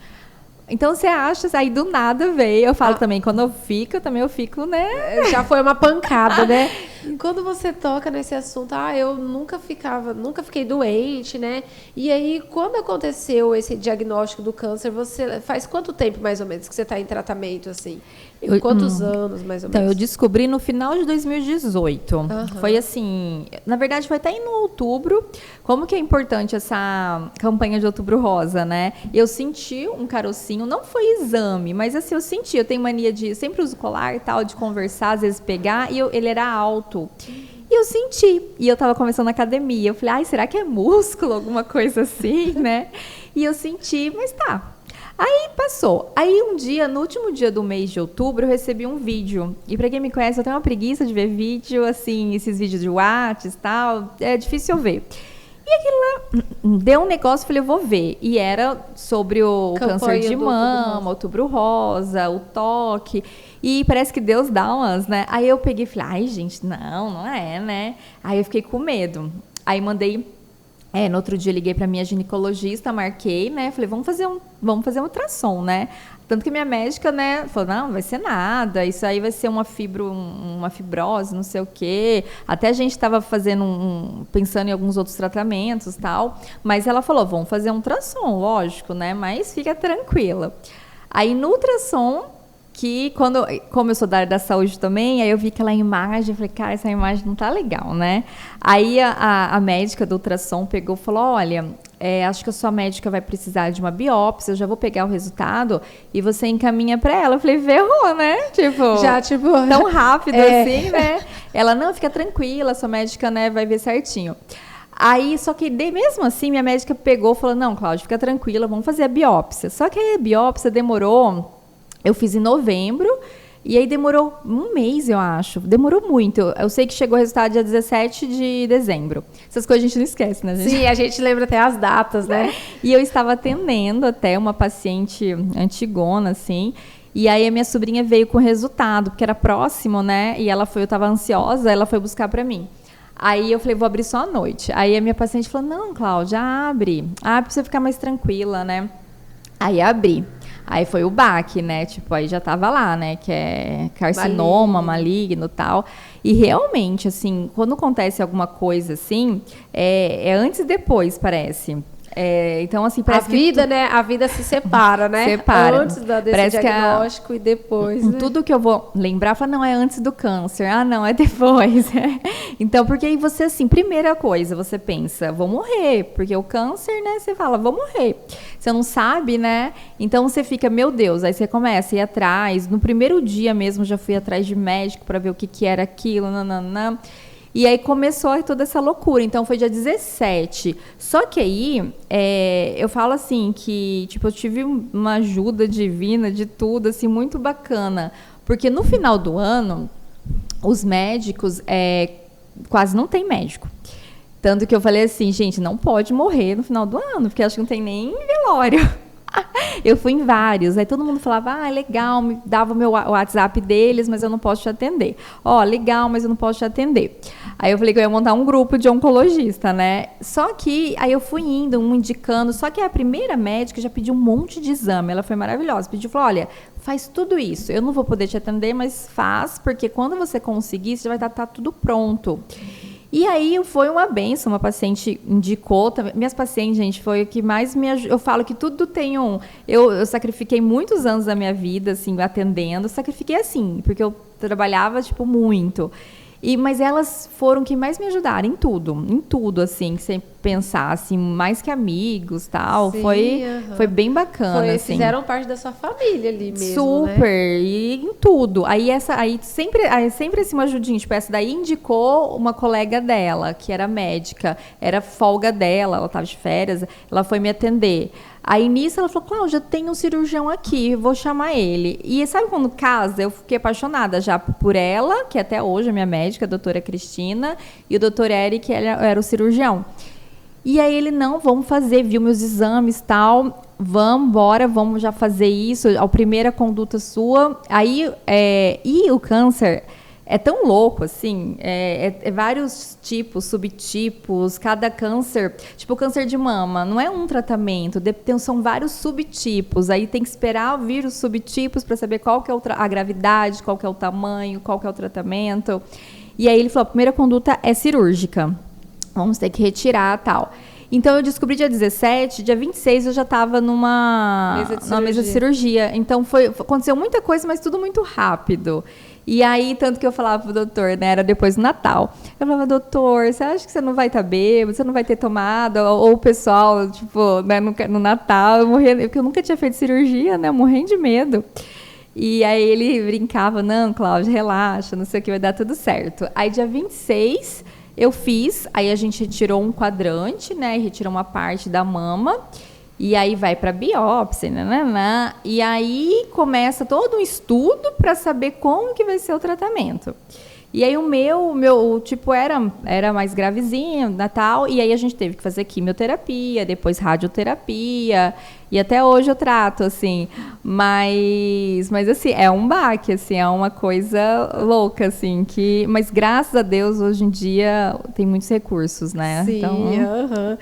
Então, você acha, aí do nada veio. Eu falo também, quando eu fico, né? Já foi uma pancada, né? Quando você toca nesse assunto, eu nunca fiquei doente, né? E aí, quando aconteceu esse diagnóstico do câncer, você faz quanto tempo, mais ou menos, que você está em tratamento, assim? Quantos anos, mais ou menos? Então, eu descobri no final de 2018. Foi assim, na verdade, foi até em outubro. Como que é importante essa campanha de Outubro Rosa, né? Eu senti um carocinho, não foi exame, mas assim, eu tenho mania de, sempre uso colar e tal, de conversar, às vezes pegar, e ele era alto. E eu senti, e eu tava começando na academia, eu falei, será que é músculo, alguma coisa assim, né? E eu senti, mas tá. Aí passou. Aí um dia, no último dia do mês de outubro, eu recebi um vídeo. E pra quem me conhece, eu tenho uma preguiça de ver vídeo, assim, esses vídeos de WhatsApp e tal, é difícil eu ver. E aquilo lá deu um negócio, falei, eu vou ver. E era sobre o câncer de mama, Outubro Rosa, o toque. E parece que Deus dá umas, né? Aí eu peguei e falei, gente, não é, né? Aí eu fiquei com medo. Aí mandei... no outro dia eu liguei para minha ginecologista, marquei, né? Falei, vamos fazer um ultrassom, né? Tanto que minha médica, né, falou, não vai ser nada, isso aí vai ser uma fibrose, não sei o quê. Até a gente estava pensando em alguns outros tratamentos e tal, mas ela falou, vamos fazer um ultrassom, lógico, né? Mas fica tranquila. Aí no ultrassom, como eu sou da área da saúde também, aí eu vi aquela imagem, eu falei, cara, essa imagem não tá legal, né? Aí a médica do ultrassom pegou e falou, olha, acho que a sua médica vai precisar de uma biópsia, eu já vou pegar o resultado e você encaminha para ela. Eu falei, ferrou, né? Tão rápido assim, né? Ela, não, fica tranquila, sua médica, né, vai ver certinho. Aí, só que mesmo assim, minha médica pegou e falou, não, Cláudia, fica tranquila, vamos fazer a biópsia. Só que aí a biópsia demorou... Eu fiz em novembro e aí demorou um mês, eu acho. Demorou muito. Eu sei que chegou o resultado dia 17 de dezembro. Essas coisas a gente não esquece, né, gente? Sim, a gente lembra até as datas, né? E eu estava atendendo até uma paciente antigona, assim. E aí a minha sobrinha veio com o resultado, porque era próximo, né? E eu estava ansiosa, ela foi buscar para mim. Aí eu falei, vou abrir só à noite. Aí a minha paciente falou, não, Cláudia, abre pra você ficar mais tranquila, né? Aí abri. Aí foi o baque, né? Tipo, aí já tava lá, né? Que é carcinoma, maligno e tal. E realmente, assim, quando acontece alguma coisa assim, é antes e depois, parece. Então, assim, parece a vida, né? A vida se separa, né? Separa. Antes desse diagnóstico e depois, né? Tudo que eu vou lembrar, fala, não, é antes do câncer. Ah, não, é depois. Então, porque aí você, assim, primeira coisa, você pensa, vou morrer. Porque o câncer, né, você fala, vou morrer. Você não sabe, né? Então, você fica, meu Deus. Aí você começa a ir atrás. No primeiro dia mesmo, já fui atrás de médico para ver o que era aquilo, nananã. E aí começou toda essa loucura. Então, foi dia 17. Só que aí, eu falo assim, que tipo, eu tive uma ajuda divina de tudo, assim, muito bacana. Porque no final do ano, os médicos, quase não tem médico. Tanto que eu falei assim, gente, não pode morrer no final do ano, porque acho que não tem nem velório. Eu fui em vários, aí todo mundo falava, legal, me dava o WhatsApp deles, mas eu não posso te atender. Legal, mas eu não posso te atender. Aí eu falei que eu ia montar um grupo de oncologista, né? Só que, aí eu fui indo, indicando, só que a primeira médica já pediu um monte de exame, ela foi maravilhosa, falou, olha, faz tudo isso, eu não vou poder te atender, mas faz, porque quando você conseguir, você vai estar tudo pronto. E aí foi uma benção, uma paciente indicou, minhas pacientes, gente, foi o que mais me ajudou. Eu falo que tudo tem eu sacrifiquei muitos anos da minha vida, assim, atendendo, sacrifiquei assim, porque eu trabalhava, tipo, muito. Mas elas foram que mais me ajudaram em tudo, assim, que você pensar, assim, mais que amigos, tal, sim, foi bem bacana, assim. Fizeram parte da sua família ali mesmo, super, né? E em tudo. Aí sempre assim, uma ajudinha, tipo, essa daí indicou uma colega dela, que era médica, era folga dela, ela estava de férias, ela foi me atender. Aí, nisso, ela falou, Cláudia, tem um cirurgião aqui, vou chamar ele. E sabe quando casa, eu fiquei apaixonada já por ela, que até hoje é minha médica, a doutora Cristina, e o doutor Eric, ele era o cirurgião. E aí ele, não, vamos fazer, viu meus exames e tal, vamos já fazer isso, a primeira conduta sua. Aí, e o câncer é tão louco, assim, vários tipos, subtipos, cada câncer, tipo o câncer de mama, não é um tratamento, são vários subtipos, aí tem que esperar vir os subtipos para saber qual que é a gravidade, qual que é o tamanho, qual que é o tratamento. E aí ele falou, a primeira conduta é cirúrgica, vamos ter que retirar tal. Então, eu descobri dia 17, dia 26 eu já estava numa mesa de cirurgia. Então, aconteceu muita coisa, mas tudo muito rápido. E aí, tanto que eu falava pro doutor, né, era depois do Natal. Eu falava, doutor, você acha que você não vai estar bêbado, você não vai ter tomado? Ou o pessoal, tipo, né, no Natal, porque eu nunca tinha feito cirurgia, né, morrendo de medo. E aí ele brincava, não, Cláudia, relaxa, não sei o que, vai dar tudo certo. Aí, dia 26... eu fiz, aí a gente retirou um quadrante, né? Retirou uma parte da mama. E aí vai para biópsia, nananã, e aí começa todo um estudo para saber como que vai ser o tratamento. E aí o meu tipo, era mais gravezinho, Natal, e aí a gente teve que fazer quimioterapia, depois radioterapia, e até hoje eu trato, assim, mas assim, é um baque, assim, é uma coisa louca, assim, mas graças a Deus, hoje em dia, tem muitos recursos, né? Sim, então...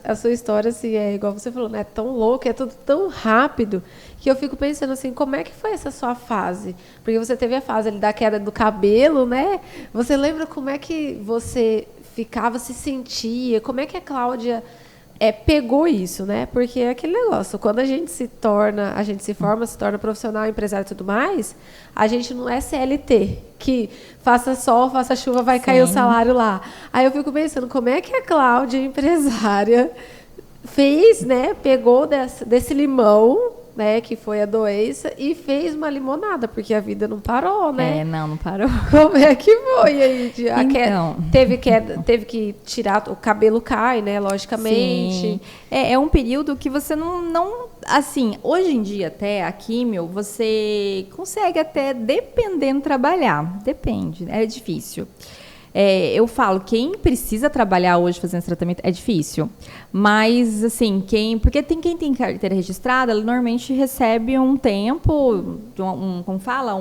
a sua história, assim, é igual você falou, né? É tão louca, é tudo tão rápido, que eu fico pensando assim, como é que foi essa sua fase? Porque você teve a fase ali da queda do cabelo, né? Você lembra como é que você ficava, se sentia? Como é que a Cláudia pegou isso, né? Porque é aquele negócio, quando a gente se forma, se torna profissional, empresário e tudo mais, a gente não é CLT, que faça sol, faça chuva, vai cair o salário lá. Aí eu fico pensando, como é que a Cláudia, empresária, fez, né? Pegou desse limão, né, que foi a doença, e fez uma limonada, porque a vida não parou, né? Não parou. Como é que foi aí? Então. Teve que tirar, o cabelo cai, né, logicamente. Sim. É um período que você não... Assim, hoje em dia até, a químio, você consegue até, dependendo, trabalhar. Depende, é difícil. Eu falo, quem precisa trabalhar hoje fazendo esse tratamento é difícil. Mas, assim, porque quem tem carteira registrada, ela normalmente recebe um tempo, como fala,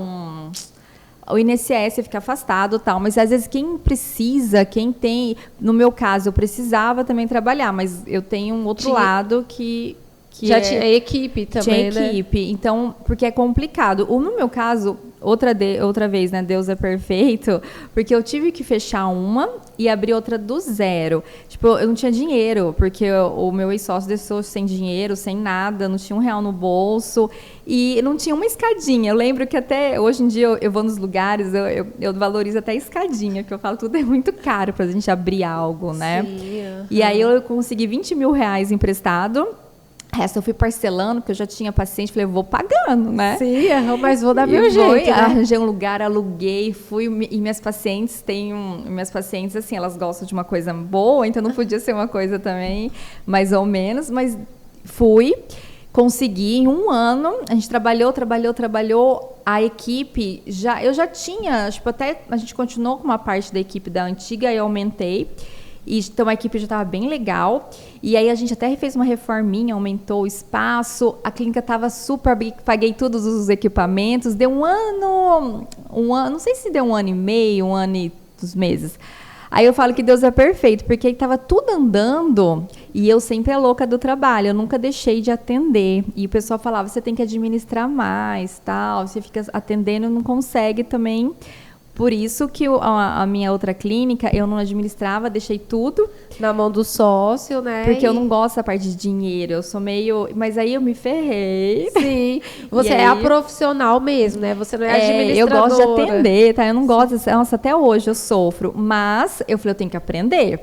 o INSS fica afastado e tal, mas às vezes quem precisa, no meu caso, eu precisava também trabalhar, mas eu tenho um outro lado que já tinha equipe também, tinha equipe, né? Então, porque é complicado. No meu caso, outra vez, né, Deus é perfeito, porque eu tive que fechar uma e abrir outra do zero. Tipo, eu não tinha dinheiro, porque o meu ex-sócio deixou sem dinheiro, sem nada, não tinha R$1 no bolso e não tinha uma escadinha. Eu lembro que até hoje em dia eu vou nos lugares, eu valorizo até a escadinha, que eu falo, tudo é muito caro pra gente abrir algo, né? Sim, E aí eu consegui R$20 mil emprestado. Essa eu fui parcelando, porque eu já tinha paciente, falei, eu vou pagando, né? Sim, mas vou dar meu jeito, né? Arranjei um lugar, aluguei, fui, e minhas pacientes assim, elas gostam de uma coisa boa, então não podia ser uma coisa também, mais ou menos, mas fui, consegui em 1 ano, a gente trabalhou, a equipe, eu já tinha, tipo, até a gente continuou com uma parte da equipe da antiga e eu aumentei. Então a equipe já estava bem legal. E aí a gente até fez uma reforminha, aumentou o espaço. A clínica estava super, paguei todos os equipamentos. Deu um ano, não sei se deu 1 ano e meio, 1 ano e dos meses. Aí eu falo que Deus é perfeito, porque estava tudo andando e eu sempre é louca do trabalho, eu nunca deixei de atender. E o pessoal falava, você tem que administrar mais, tal, você fica atendendo e não consegue também. Por isso que a minha outra clínica, eu não administrava, deixei tudo na mão do sócio, né? Porque eu não gosto da parte de dinheiro, eu sou meio... Mas aí eu me ferrei. Sim, você é a profissional mesmo, né? Você não é administradora. Eu gosto de atender, tá? Eu não gosto, nossa, até hoje eu sofro. Mas eu falei, eu tenho que aprender.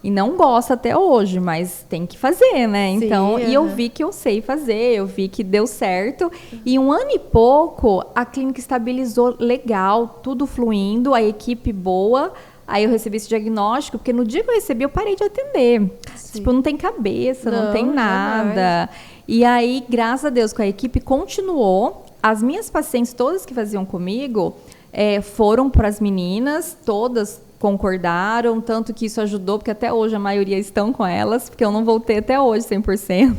E não gosto até hoje, mas tem que fazer, né? Então, e eu vi que eu sei fazer, eu vi que deu certo. E 1 ano e pouco, a clínica estabilizou legal, tudo fluindo, a equipe boa. Aí eu recebi esse diagnóstico, porque no dia que eu recebi, eu parei de atender. Sim. Tipo, não tem cabeça, não tem nada. Jamais. E aí, graças a Deus, com a equipe continuou. As minhas pacientes, todas que faziam comigo, foram para as meninas, todas concordaram, tanto que isso ajudou, porque até hoje a maioria estão com elas, porque eu não voltei até hoje 100%,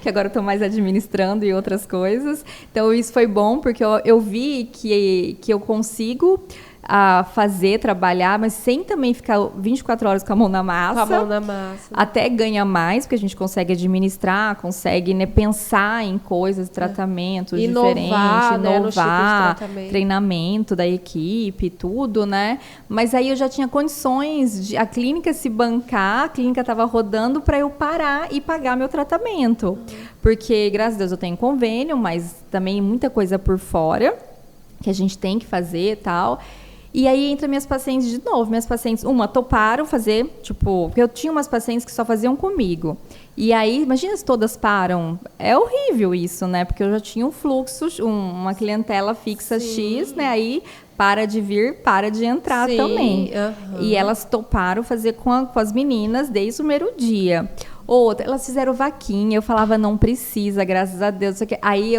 que agora eu estou mais administrando e outras coisas. Então, isso foi bom, porque eu vi que eu consigo trabalhar, mas sem também ficar 24 horas com a mão na massa. Com a mão na massa. Até ganha mais, porque a gente consegue administrar, consegue, né, pensar em coisas, tratamentos diferentes, inovar, treinamento da equipe, tudo, né? Mas aí eu já tinha condições de a clínica se bancar, a clínica estava rodando para eu parar e pagar meu tratamento. Porque, graças a Deus, eu tenho convênio, mas também muita coisa por fora que a gente tem que fazer e tal. E aí entra minhas pacientes de novo. Minhas pacientes, toparam fazer, tipo... Porque eu tinha umas pacientes que só faziam comigo. E aí, imagina se todas param. É horrível isso, né? Porque eu já tinha um fluxo, uma clientela fixa. Sim. X, né? Aí para de vir, para de entrar. Sim. Também. Uhum. E elas toparam fazer com as meninas desde o primeiro dia. Outra, elas fizeram vaquinha. Eu falava, não precisa, graças a Deus. Aí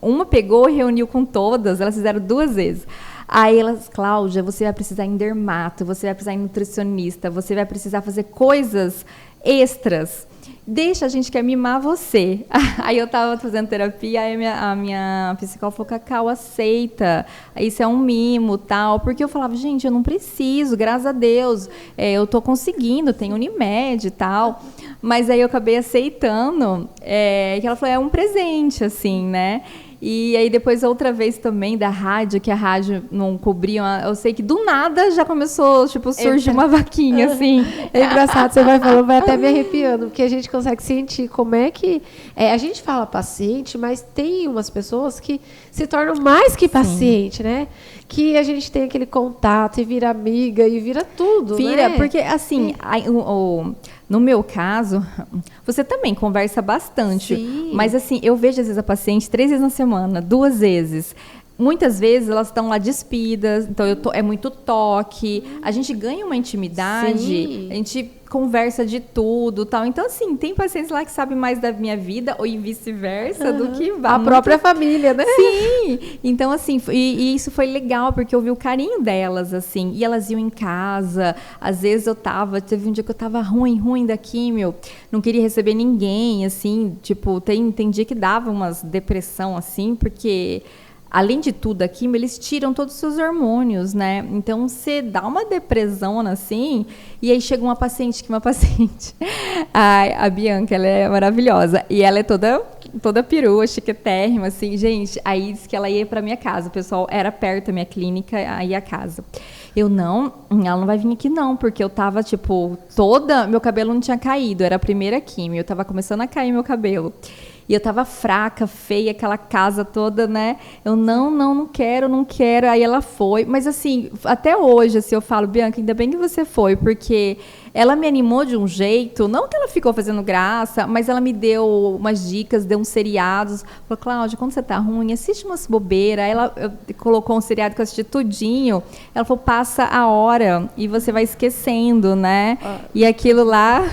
uma pegou e reuniu com todas. Elas fizeram 2 vezes. Aí elas, Cláudia, você vai precisar ir em dermato, você vai precisar ir em nutricionista, você vai precisar fazer coisas extras. Deixa, a gente quer mimar você. Aí eu tava fazendo terapia, aí a minha psicóloga falou, Cacau, aceita, isso é um mimo, tal. Porque eu falava, gente, eu não preciso, graças a Deus, eu tô conseguindo, tem Unimed e tal. Mas aí eu acabei aceitando, que ela falou, é um presente, assim, né? E aí depois outra vez também da rádio, que a rádio não cobria, eu sei que do nada já começou, tipo, surge uma vaquinha, assim. É engraçado, você vai falando, vai até me arrepiando, porque a gente consegue sentir como é que... a gente fala paciente, mas tem umas pessoas que se tornam mais que paciente, né? Que a gente tem aquele contato e vira amiga e vira tudo, né? Porque, assim, no meu caso, você também conversa bastante. Sim. Mas, assim, eu vejo, às vezes, a paciente 3 vezes na semana, 2 vezes. muitas vezes elas estão lá despidas, então é muito toque, a gente ganha uma intimidade, Sim. a gente conversa de tudo, tal. Então, assim, tem pacientes lá que sabem mais da minha vida, ou vice-versa, do que a própria família, né? Sim! Então, assim, e isso foi legal, porque eu vi o carinho delas, assim, e elas iam em casa, às vezes teve um dia que eu tava ruim da químio, não queria receber ninguém, assim, tipo, tem dia que dava umas depressão, assim, porque... Além de tudo, a químio, eles tiram todos os seus hormônios, né? Então, você dá uma depressão assim, e aí chega uma paciente, a Bianca, ela é maravilhosa, e ela é toda perua, chiquetérrima, assim, gente, aí disse que ela ia pra minha casa, o pessoal era perto da minha clínica, aí a casa. Ela não vai vir aqui não, porque eu tava, tipo, meu cabelo não tinha caído, era a primeira químio, eu tava começando a cair meu cabelo. E eu tava fraca, feia, aquela casa toda, né? Eu não quero. Aí ela foi. Mas, assim, até hoje, assim, eu falo, Bianca, ainda bem que você foi, porque ela me animou de um jeito, não que ela ficou fazendo graça, mas ela me deu umas dicas, deu uns seriados. Falou, Cláudia, quando você tá ruim, assiste umas bobeiras. Aí ela colocou um seriado que eu assisti tudinho. Ela falou, passa a hora e você vai esquecendo, né? E aquilo lá...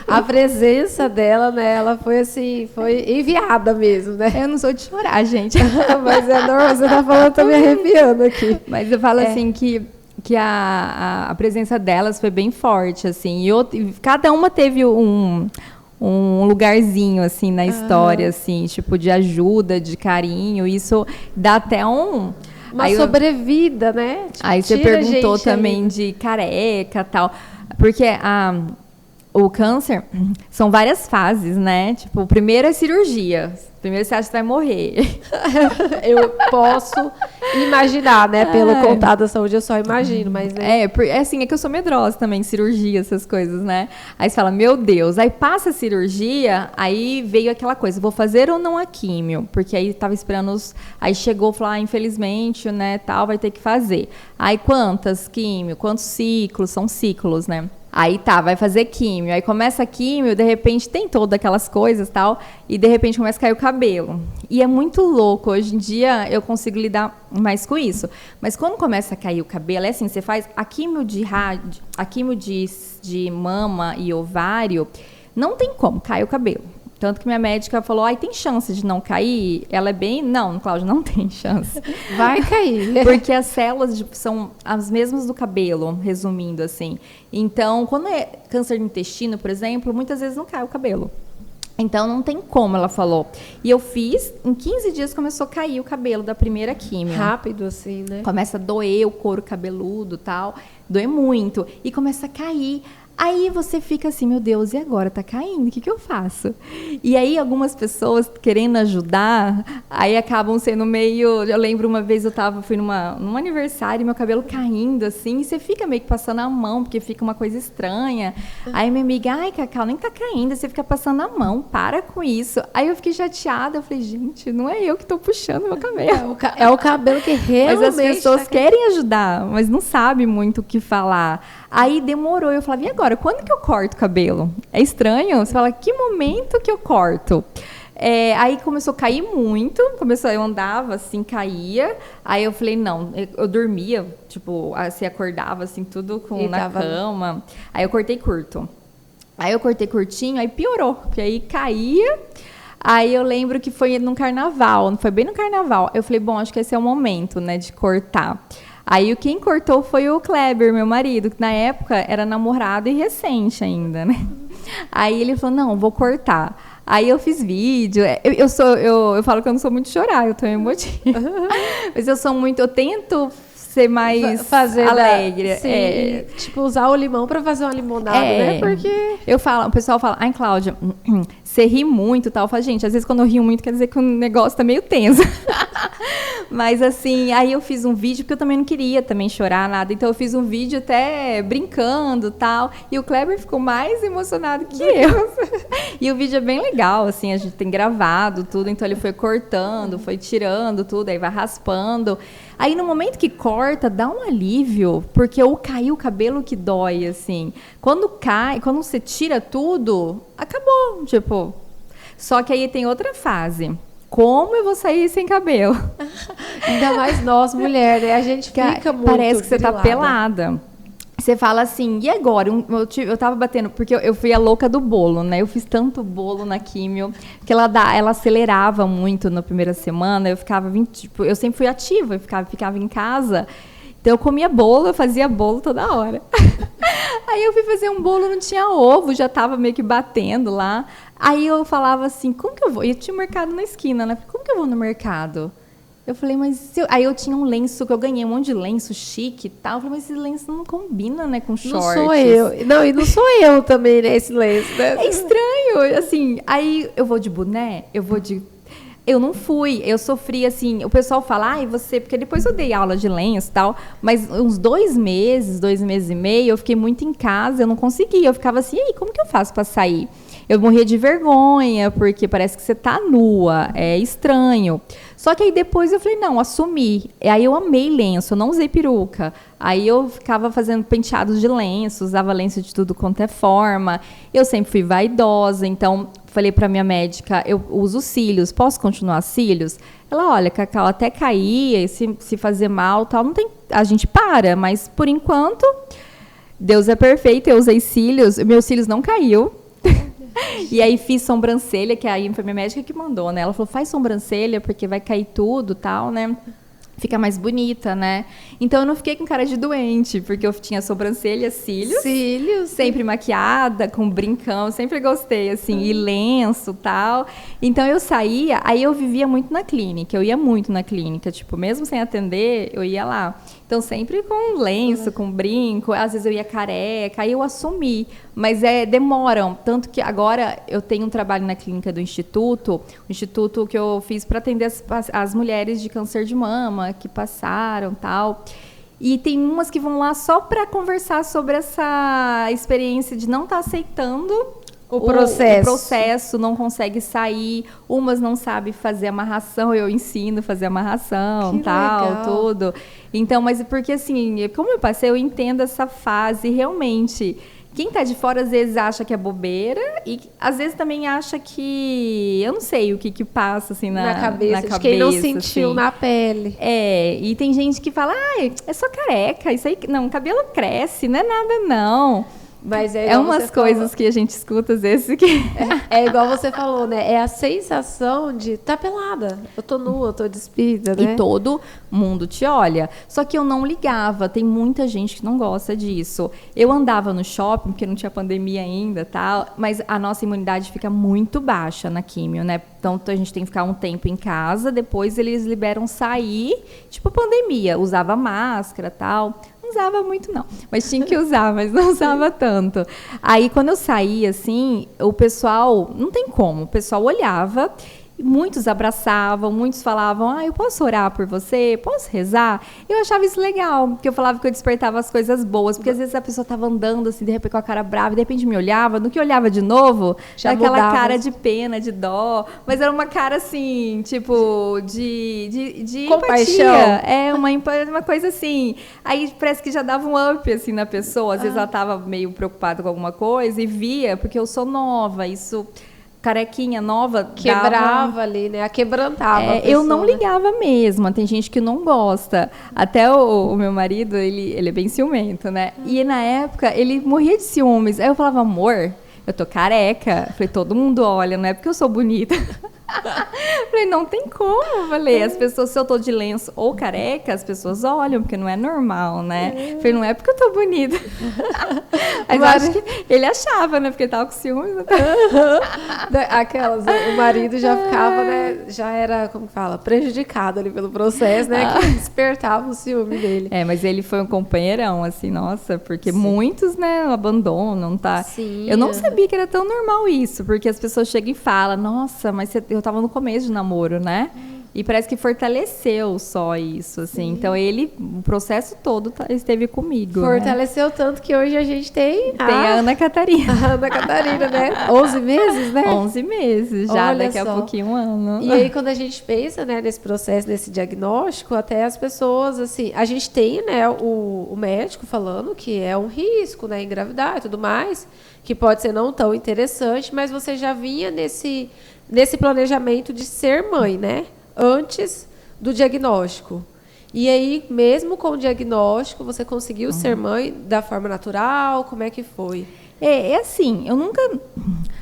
A presença dela, né? Ela foi assim, foi enviada mesmo, né? Eu não sou de chorar, gente. Mas é normal, você tá falando, tô me arrepiando aqui. Mas eu falo assim que a presença delas foi bem forte, assim. E cada uma teve um lugarzinho, assim, na história, assim, tipo, de ajuda, de carinho. Isso dá até uma sobrevida, né? Tipo, aí você perguntou também de careca e tal. Porque o câncer são várias fases, né? Tipo, o primeiro é cirurgia. Primeiro você acha que vai morrer. Eu posso imaginar, né? Pelo contato da saúde, eu só imagino, mas... Né? É que eu sou medrosa também, cirurgia, essas coisas, né? Aí você fala, meu Deus. Aí passa a cirurgia, aí veio aquela coisa, vou fazer ou não a químio? Porque aí tava esperando Aí chegou, falou, infelizmente, né, tal, vai ter que fazer. Aí quantas químio? Quantos ciclos? São ciclos, né? Aí vai fazer químio. Aí começa a químio, de repente tem todas aquelas coisas e tal, e de repente começa a cair o cabelo. E é muito louco. Hoje em dia eu consigo lidar mais com isso. Mas quando começa a cair o cabelo, é assim, você faz a químio de mama e ovário, não tem como cair o cabelo. Tanto que minha médica falou, tem chance de não cair? Ela é bem... Não, Cláudia, não tem chance. Vai cair. Porque as células são as mesmas do cabelo, resumindo assim. Então, quando é câncer de intestino, por exemplo, muitas vezes não cai o cabelo. Então, não tem como, ela falou. E eu fiz, em 15 dias começou a cair o cabelo da primeira químio. Rápido, assim, né? Começa a doer o couro cabeludo e tal. Doer muito. E começa a cair. Aí você fica assim, meu Deus, e agora? Tá caindo, o que eu faço? E aí algumas pessoas querendo ajudar, aí acabam sendo meio... Eu lembro uma vez fui num aniversário, meu cabelo caindo, assim, e você fica meio que passando a mão, porque fica uma coisa estranha. Aí minha amiga, Cacau, nem tá caindo, você fica passando a mão, para com isso. Aí eu fiquei chateada, eu falei, gente, não é eu que tô puxando meu cabelo. É o cabelo que realmente... Mas as pessoas querem ajudar, mas não sabem muito o que falar. Aí demorou, eu falava, e agora? Quando que eu corto o cabelo? É estranho? Você fala, que momento que eu corto? Aí começou a cair muito, eu andava assim, caía. Aí eu falei, não, eu dormia, tipo, assim, acordava assim, tudo na cama. Aí eu cortei curto. Aí eu cortei curtinho, aí piorou, porque aí caía. Aí eu lembro que foi num carnaval, foi bem no carnaval. Eu falei, bom, acho que esse é o momento, né, de cortar. Aí quem cortou foi o Kleber, meu marido, que na época era namorado e recente ainda, né? Aí ele falou, não, vou cortar. Aí eu fiz vídeo, eu falo que eu não sou muito de chorar, eu tô emotiva. Mas eu tento ser mais alegre. Sim, tipo, usar o limão para fazer uma limonada, né? Porque... O pessoal fala, Cláudia, você ri muito e tal. Eu falo, gente, às vezes quando eu rio muito quer dizer que o negócio tá meio tenso. Mas assim, aí eu fiz um vídeo, porque eu também não queria também chorar, nada. Então eu fiz um vídeo até brincando e tal. E o Kleber ficou mais emocionado que eu. E o vídeo é bem legal, assim, a gente tem gravado tudo. Então ele foi cortando, foi tirando tudo, aí vai raspando. Aí no momento que corta, dá um alívio, porque cair o cabelo que dói, assim. Quando você tira tudo, acabou, tipo. Só que aí tem outra fase. como eu vou sair sem cabelo? Ainda mais nós, mulher, né? A gente fica muito parece que você tá grilada. pelada. Você fala assim, e agora? Eu tava batendo, porque eu fui a louca do bolo, né? Eu fiz tanto bolo na químio, que ela acelerava muito na primeira semana, eu ficava, tipo, eu sempre fui ativa, eu ficava em casa, então eu comia bolo, eu fazia bolo toda hora. Aí eu fui fazer um bolo, não tinha ovo, já tava meio que batendo lá. Aí eu falava assim, como que eu vou? E eu tinha um mercado na esquina, né? Como que eu vou no mercado? Eu falei, mas... Aí eu tinha um lenço, que eu ganhei um monte de lenço chique e tal. Eu falei, mas esse lenço não combina, né, com shorts. Não sou eu. Não, e não sou eu também, né, esse lenço, né? É estranho, assim. Aí eu vou de boné, eu não fui, eu sofri, assim, o pessoal fala, ai, você... Porque depois eu dei aula de lenço e tal, mas uns 2 meses e meio, eu fiquei muito em casa, eu não conseguia. Eu ficava assim, e aí, como que eu faço pra sair? Eu morria de vergonha, porque parece que você tá nua, é estranho. Só que aí depois eu falei, não, assumi. E aí eu amei lenço, eu não usei peruca. Aí eu ficava fazendo penteados de lenço, usava lenço de tudo quanto é forma. Eu sempre fui vaidosa, então falei pra minha médica, eu uso cílios, posso continuar cílios? Ela, olha, Cacau, até cair, se fazer mal, tal, não tem, a gente para, mas por enquanto, Deus é perfeito, eu usei cílios, meus cílios não caiu. E aí fiz sobrancelha, que aí foi minha médica que mandou, né? Ela falou, faz sobrancelha, porque vai cair tudo, tal, né? Fica mais bonita, né? Então eu não fiquei com cara de doente, porque eu tinha sobrancelha, cílios, sempre maquiada, com brincão, sempre gostei, assim, e lenço, tal. Então eu saía, aí eu vivia muito na clínica, eu ia muito na clínica, tipo, mesmo sem atender, eu ia lá. Então sempre com lenço, com brinco, às vezes eu ia careca, aí eu assumi, mas demoram, tanto que agora eu tenho um trabalho na clínica do Instituto, o Instituto que eu fiz para atender as mulheres de câncer de mama, que passaram, tal. E tem umas que vão lá só para conversar sobre essa experiência de não estar aceitando o processo, não consegue sair, umas não sabem fazer amarração, eu ensino a fazer amarração, que tal, legal. Tudo. Então, mas porque assim, como eu passei, eu entendo essa fase, realmente. Quem tá de fora, às vezes, acha que é bobeira e, às vezes, também acha que... Eu não sei o que passa, assim, na cabeça. De quem não sentiu assim. Na pele. E tem gente que fala, é só careca, isso aí... Não, cabelo cresce, não é nada, não. Mas umas coisas que a gente escuta às vezes que... É igual você falou, né? É a sensação de tá pelada. Eu tô nua, eu tô despida, né? E todo mundo te olha. Só que eu não ligava. Tem muita gente que não gosta disso. Eu andava no shopping, porque não tinha pandemia ainda, tal, mas a nossa imunidade fica muito baixa na químio, né? Então a gente tem que ficar um tempo em casa, depois eles liberam sair, tipo pandemia. Usava máscara, tal... usava muito não, mas tinha que usar, mas não usava tanto. Aí quando eu saía assim, o pessoal, não tem como, o pessoal olhava, muitos abraçavam, muitos falavam, eu posso orar por você, posso rezar? Eu achava isso legal, porque eu falava que eu despertava as coisas boas, porque às vezes a pessoa estava andando assim, de repente com a cara brava, e de repente me olhava, no que olhava de novo, já aquela mudava. Cara de pena, de dó, mas era uma cara assim, tipo, de compaixão. Empatia, uma coisa assim, aí parece que já dava um up assim na pessoa, às vezes ela estava meio preocupada com alguma coisa e via, porque eu sou nova, isso... carequinha nova, quebrava ali, né? Quebrantava. Eu não ligava mesmo. Tem gente que não gosta. Até o meu marido, ele é bem ciumento, né? E na época, ele morria de ciúmes. Aí eu falava, amor, eu tô careca. Eu falei, todo mundo olha, não é porque eu sou bonita. Falei, não tem como. Falei, as pessoas, se eu tô de lenço ou careca, as pessoas olham, porque não é normal, né? Falei, não é porque eu tô bonita. Mas eu acho que ele achava, né? Porque ele tava com ciúmes. Aquelas, o marido já ficava, né? Já era, como que fala? Prejudicado ali pelo processo, né? Que despertava o ciúme dele. Mas ele foi um companheirão, assim, nossa, porque muitos, né, abandonam, tá? Sim. Eu não sabia que era tão normal isso, porque as pessoas chegam e falam, nossa, mas eu tava no começo de namoro, né? E parece que fortaleceu só isso, assim. Sim. Então, o processo todo esteve comigo. Fortaleceu, né? Tanto que hoje a gente tem a Ana Catarina. A Ana Catarina, né? 11 meses, né? 11 meses, já. Olha daqui a pouquinho, 1 ano. E aí, quando a gente pensa, né, nesse processo, nesse diagnóstico, até as pessoas, assim... A gente tem, né, o médico falando que é um risco, né, engravidar e tudo mais, que pode ser não tão interessante, mas você já vinha nesse planejamento de ser mãe, né? Antes do diagnóstico. E aí, mesmo com o diagnóstico, você conseguiu ser mãe da forma natural? Como é que foi? É assim, eu nunca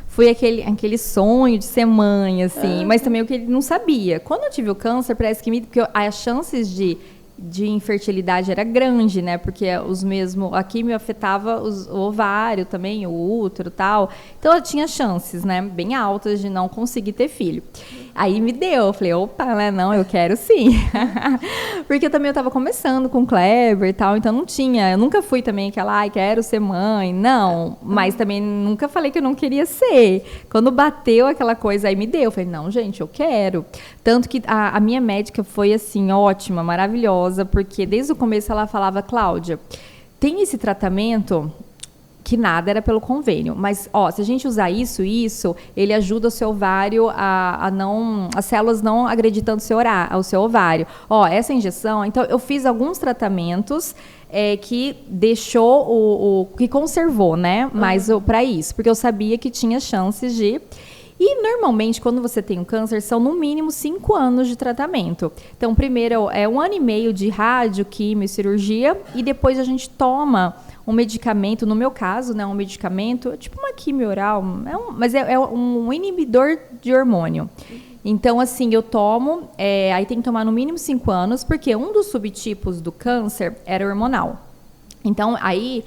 fui aquele sonho de ser mãe, assim, mas também o que ele não sabia. Quando eu tive o câncer, parece que porque as chances de infertilidade era grande, né? Porque a quimio afetava o ovário também, o útero e tal. Então, eu tinha chances, né? Bem altas de não conseguir ter filho. Aí me deu, eu falei, opa, né? Não, eu quero sim. Porque eu também estava começando com o Kleber e tal, então não tinha. Eu nunca fui também aquela, quero ser mãe. Não, mas também nunca falei que eu não queria ser. Quando bateu aquela coisa, aí me deu. Eu falei, não, gente, eu quero. Tanto que a minha médica foi, assim, ótima, maravilhosa, porque desde o começo ela falava, Cláudia, tem esse tratamento que nada era pelo convênio, mas se a gente usar isso, ele ajuda o seu ovário as células não agredir tanto o seu ovário. Essa injeção, então eu fiz alguns tratamentos que deixou que conservou, né? Mas para isso, porque eu sabia que tinha chances de. E, normalmente, quando você tem um câncer, são no mínimo 5 anos de tratamento. Então, primeiro é 1 ano e meio de rádio, quimio, cirurgia, e depois a gente toma um medicamento, no meu caso, né, um medicamento, tipo uma quimio oral, mas é um inibidor de hormônio. Então, assim, eu tomo, aí tem que tomar no mínimo 5 anos, porque um dos subtipos do câncer era hormonal. Então, aí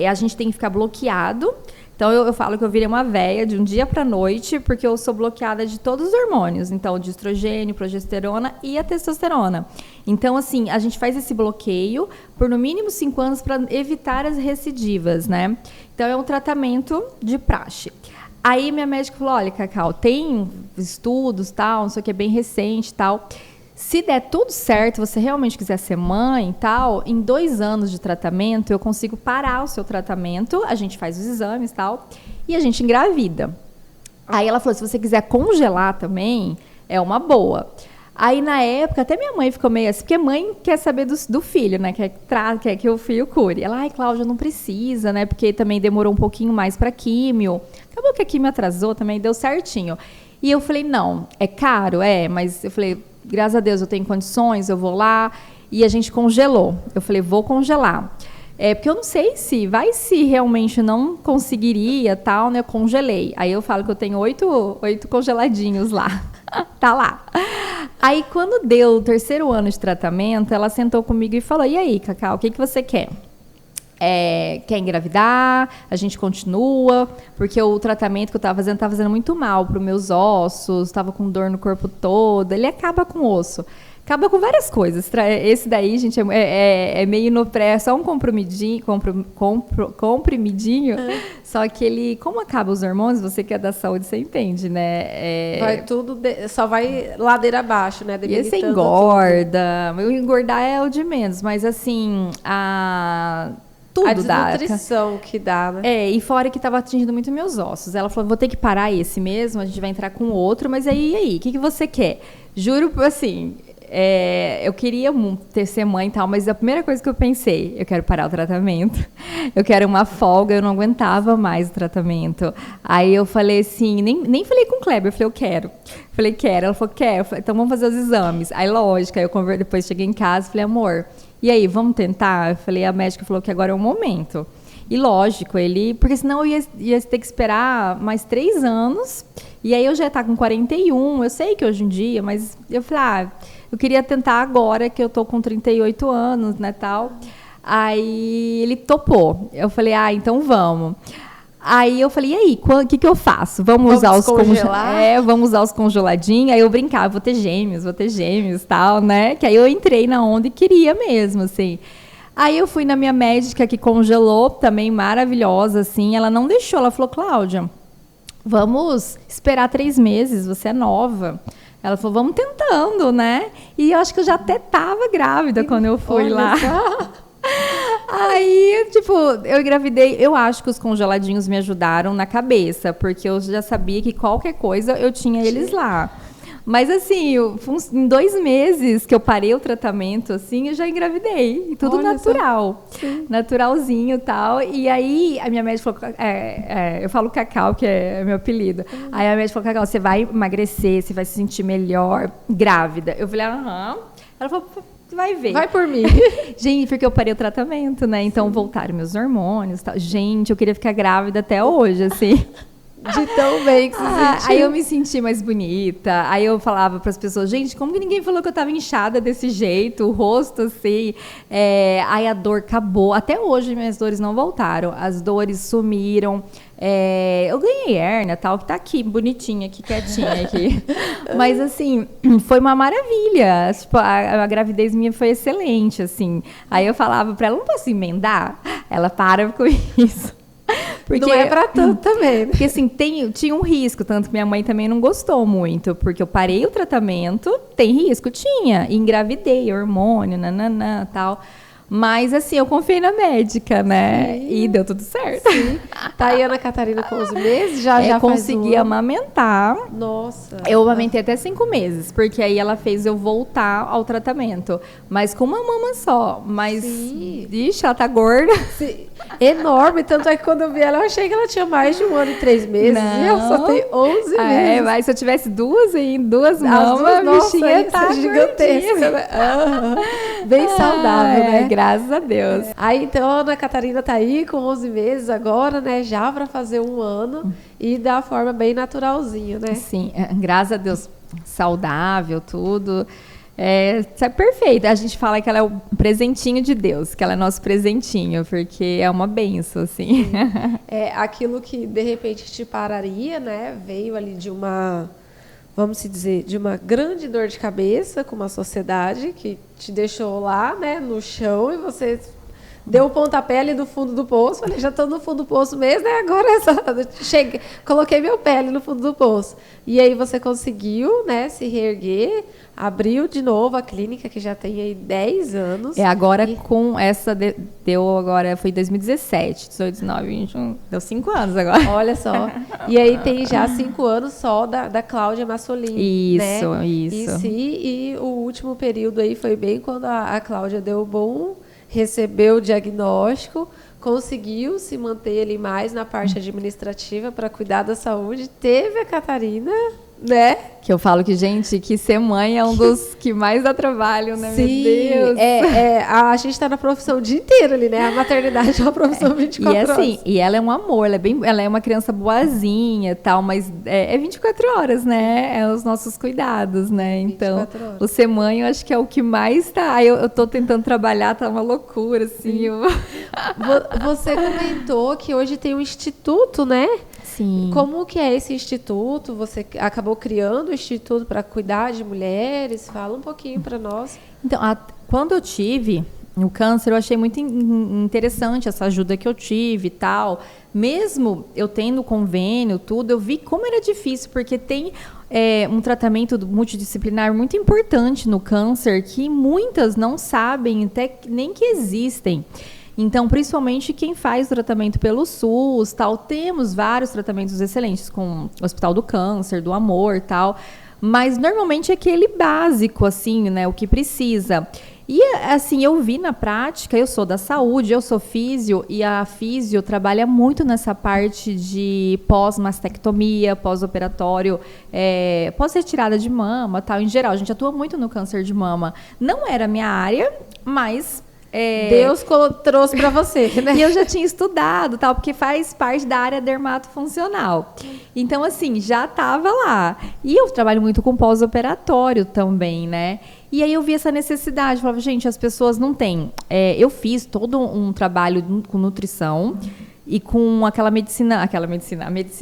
a gente tem que ficar bloqueado. Então, eu falo que eu virei uma véia de um dia para a noite, porque eu sou bloqueada de todos os hormônios. Então, de estrogênio, progesterona e a testosterona. Então, assim, a gente faz esse bloqueio por no mínimo 5 anos para evitar as recidivas, né? Então, é um tratamento de praxe. Aí, minha médica falou, olha, Cacau, tem estudos, tal, não sei o que, é bem recente, tal. Se der tudo certo, você realmente quiser ser mãe e tal, em 2 anos de tratamento, eu consigo parar o seu tratamento, a gente faz os exames e tal, e a gente engravida. Aí ela falou, se você quiser congelar também, é uma boa. Aí, na época, até minha mãe ficou meio assim, porque mãe quer saber do filho, né? Quer que o filho cure. Ela, Cláudia, não precisa, né? Porque também demorou um pouquinho mais para químio. Acabou que a químio atrasou, também deu certinho. E eu falei, não, é caro? Mas eu falei, graças a Deus eu tenho condições, eu vou lá. E a gente congelou. Eu falei, vou congelar. Porque eu não sei se realmente não conseguiria, tal, né? Eu congelei. Aí eu falo que eu tenho 8 congeladinhos lá. Tá lá. Aí, quando deu o 3º ano de tratamento, ela sentou comigo e falou, e aí, Cacau, o que você quer? Quer engravidar? A gente continua? Porque o tratamento que eu estava fazendo muito mal para os meus ossos, estava com dor no corpo todo, ele acaba com o osso. Acaba com várias coisas. Esse daí, gente, é meio no pré, só um comprimidinho, só que ele, como acaba os hormônios, você que é da saúde, você entende, né? Vai tudo, só vai ladeira abaixo, né? E você engorda. Tudo. Eu engordar é o de menos, mas assim, tudo a dá. desnutrição que dá, né? E fora que estava atingindo muito meus ossos. Ela falou, vou ter que parar esse mesmo, a gente vai entrar com outro, mas aí, o que você quer? Juro, assim... eu queria ser mãe e tal, mas a primeira coisa que eu pensei, eu quero parar o tratamento, eu quero uma folga, eu não aguentava mais o tratamento. Aí eu falei assim, nem falei com o Kleber, eu falei, eu quero. Falei, quero. Ela falou, quero. Falei, então vamos fazer os exames. Aí, lógico, aí depois cheguei em casa e falei, amor, e aí, vamos tentar? Eu falei, a médica falou que agora é o momento. E lógico, porque senão eu ia ter que esperar mais 3 anos, e aí eu já ia estar com 41, eu sei que hoje em dia, mas eu falei, eu queria tentar agora, que eu tô com 38 anos, né, tal. Aí ele topou. Eu falei, então vamos. Aí eu falei, e aí, o que eu faço? Vamos usar os congelados? Vamos usar os congeladinhos. Aí eu brincava, vou ter gêmeos, tal, né? Que aí eu entrei na onda e queria mesmo, assim. Aí eu fui na minha médica que congelou, também maravilhosa, assim. Ela não deixou, ela falou, Cláudia, vamos esperar 3 meses, você é nova. Ela falou, vamos tentando, né? E eu acho que eu já até estava grávida quando eu fui lá. Aí, eu engravidei. Eu acho que os congeladinhos me ajudaram na cabeça, porque eu já sabia que qualquer coisa eu tinha eles lá. Mas assim, em 2 meses que eu parei o tratamento, assim, eu já engravidei. E tudo natural. Naturalzinho e tal. E aí, a minha médica falou... eu falo Cacau, que é meu apelido. Aí a médica falou, Cacau, você vai emagrecer, você vai se sentir melhor grávida. Eu falei, aham. Ela falou... Vai ver. Vai por mim. Gente, porque eu parei o tratamento, né? Então voltaram meus hormônios e tal. Gente, eu queria ficar grávida até hoje, assim. De tão bem que se sentiu. Aí eu me senti mais bonita. Aí eu falava para as pessoas, gente, como que ninguém falou que eu tava inchada desse jeito? O rosto, assim. Aí a dor acabou. Até hoje minhas dores não voltaram. As dores sumiram. Eu ganhei hérnia, tal, que tá aqui, bonitinha, aqui, quietinha aqui. Mas, assim, foi uma maravilha. Tipo, a gravidez minha foi excelente, assim. Aí eu falava pra ela, não posso emendar? Ela para com isso. Porque não é pra tanto também, né? Porque, assim, tinha um risco, tanto que minha mãe também não gostou muito, porque eu parei o tratamento, tem risco? Tinha. Engravidei, hormônio, nananã, tal. Mas, assim, eu confiei na médica, né? Sim. E deu tudo certo. Sim. Tá aí Ana Catarina com 11 meses? Já consegui amamentar. Nossa. Eu amamentei até 5 meses, porque aí ela fez eu voltar ao tratamento. Mas com uma mama só. Mas, ixi, ela tá gorda. Sim. Enorme. Tanto é que quando eu vi ela, eu achei que ela tinha mais de 1 ano e 3 meses. Não. E ela só tem 11 meses. Mas se eu tivesse duas mamas, a bichinha tá gigantesca. Né? Bem saudável, né? Graças a Deus. Aí, então, a Ana Catarina tá aí com 11 meses agora, né? Já para fazer 1 ano e da forma bem naturalzinha, né? Sim, graças a Deus, saudável, tudo. É perfeita. A gente fala que ela é o presentinho de Deus, que ela é nosso presentinho, porque é uma benção, assim. Aquilo que, de repente, te pararia, né? Veio ali de uma... vamos dizer, de uma grande dor de cabeça com uma sociedade que te deixou lá, né, no chão, e você deu o pontapé ali do fundo do poço. Falei, já estou no fundo do poço mesmo, né? Agora cheguei, coloquei meu pé ali no fundo do poço. E aí você conseguiu, né, se reerguer, abriu de novo a clínica, que já tem aí 10 anos. Agora com essa, agora foi em 2017, 18, 19, 21, deu 5 anos agora. Olha só. E aí tem já 5 anos só da Cláudia Massolini. Isso, né? isso. E o último período aí foi bem quando a Cláudia deu o bom, recebeu o diagnóstico, conseguiu se manter ali mais na parte administrativa para cuidar da saúde. Teve a Catarina, né? Que eu falo que, gente, que ser mãe é um dos que mais dá trabalho, né? Sim, meu Deus. A gente está na profissão o dia inteiro ali, né? A maternidade é uma profissão 24 horas. E assim, e ela é um amor, ela é uma criança boazinha e tal, mas é 24 horas, né? É os nossos cuidados, né? Então, o ser mãe, eu acho que é o que mais tá. Eu tô tentando trabalhar, tá uma loucura, assim. Você comentou que hoje tem um instituto, né? Sim. Como que é esse instituto? Você acabou criando o instituto para cuidar de mulheres? Fala um pouquinho para nós. Então, quando eu tive o câncer, eu achei muito interessante essa ajuda que eu tive e tal. Mesmo eu tendo convênio, tudo, eu vi como era difícil, porque tem um tratamento multidisciplinar muito importante no câncer, que muitas não sabem até nem que existem. Então, principalmente quem faz tratamento pelo SUS, tal, temos vários tratamentos excelentes com o Hospital do Câncer, do Amor, tal, mas normalmente é aquele básico, assim, né, o que precisa. E, assim, eu vi na prática, eu sou da saúde, eu sou físio, e a físio trabalha muito nessa parte de pós-mastectomia, pós-operatório, pós-retirada de mama, tal, em geral. A gente atua muito no câncer de mama. Não era a minha área, mas... Deus trouxe para você, né? E eu já tinha estudado, tal, porque faz parte da área dermatofuncional. Então, assim, já estava lá. E eu trabalho muito com pós-operatório também, né? E aí eu vi essa necessidade. Falava, gente, as pessoas não têm. Eu fiz todo um trabalho com nutrição e com a medicina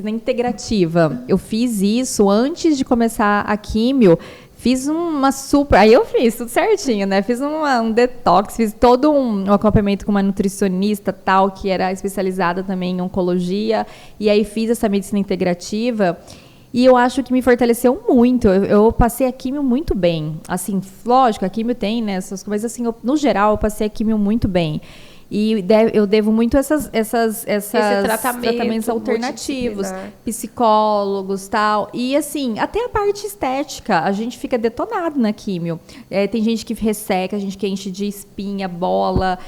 integrativa. Eu fiz isso antes de começar a químio. Fiz aí eu fiz tudo certinho, né? Fiz um detox, fiz todo um acompanhamento com uma nutricionista tal, que era especializada também em oncologia, e aí fiz essa medicina integrativa, e eu acho que me fortaleceu muito. Eu passei a químio muito bem. Assim, lógico, a químio tem, né, essas coisas, mas assim, no geral, eu passei a químio muito bem. E eu devo muito esses tratamentos alternativos, psicólogos, tal. E assim, até a parte estética, a gente fica detonado na químio. Tem gente que resseca, a gente que enche de espinha, bola,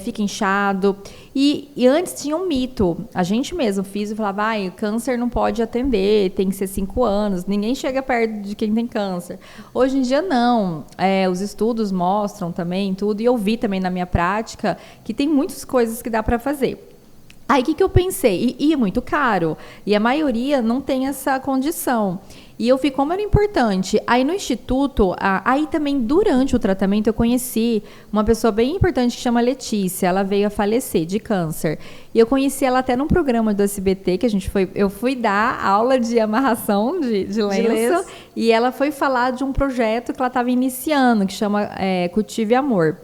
fica inchado. E antes tinha um mito. A gente mesmo físico falava, câncer não pode atender, tem que ser 5 anos, ninguém chega perto de quem tem câncer. Hoje em dia não. Os estudos mostram também tudo, e eu vi também na minha prática que tem muitas coisas que dá para fazer. Aí o que eu pensei? E é muito caro. E a maioria não tem essa condição. E eu vi como era importante. Aí no instituto, aí também durante o tratamento eu conheci uma pessoa bem importante que chama Letícia. Ela veio a falecer de câncer. E eu conheci ela até num programa do SBT que eu fui dar aula de amarração de lenço. E ela foi falar de um projeto que ela estava iniciando, que chama Cultive Amor.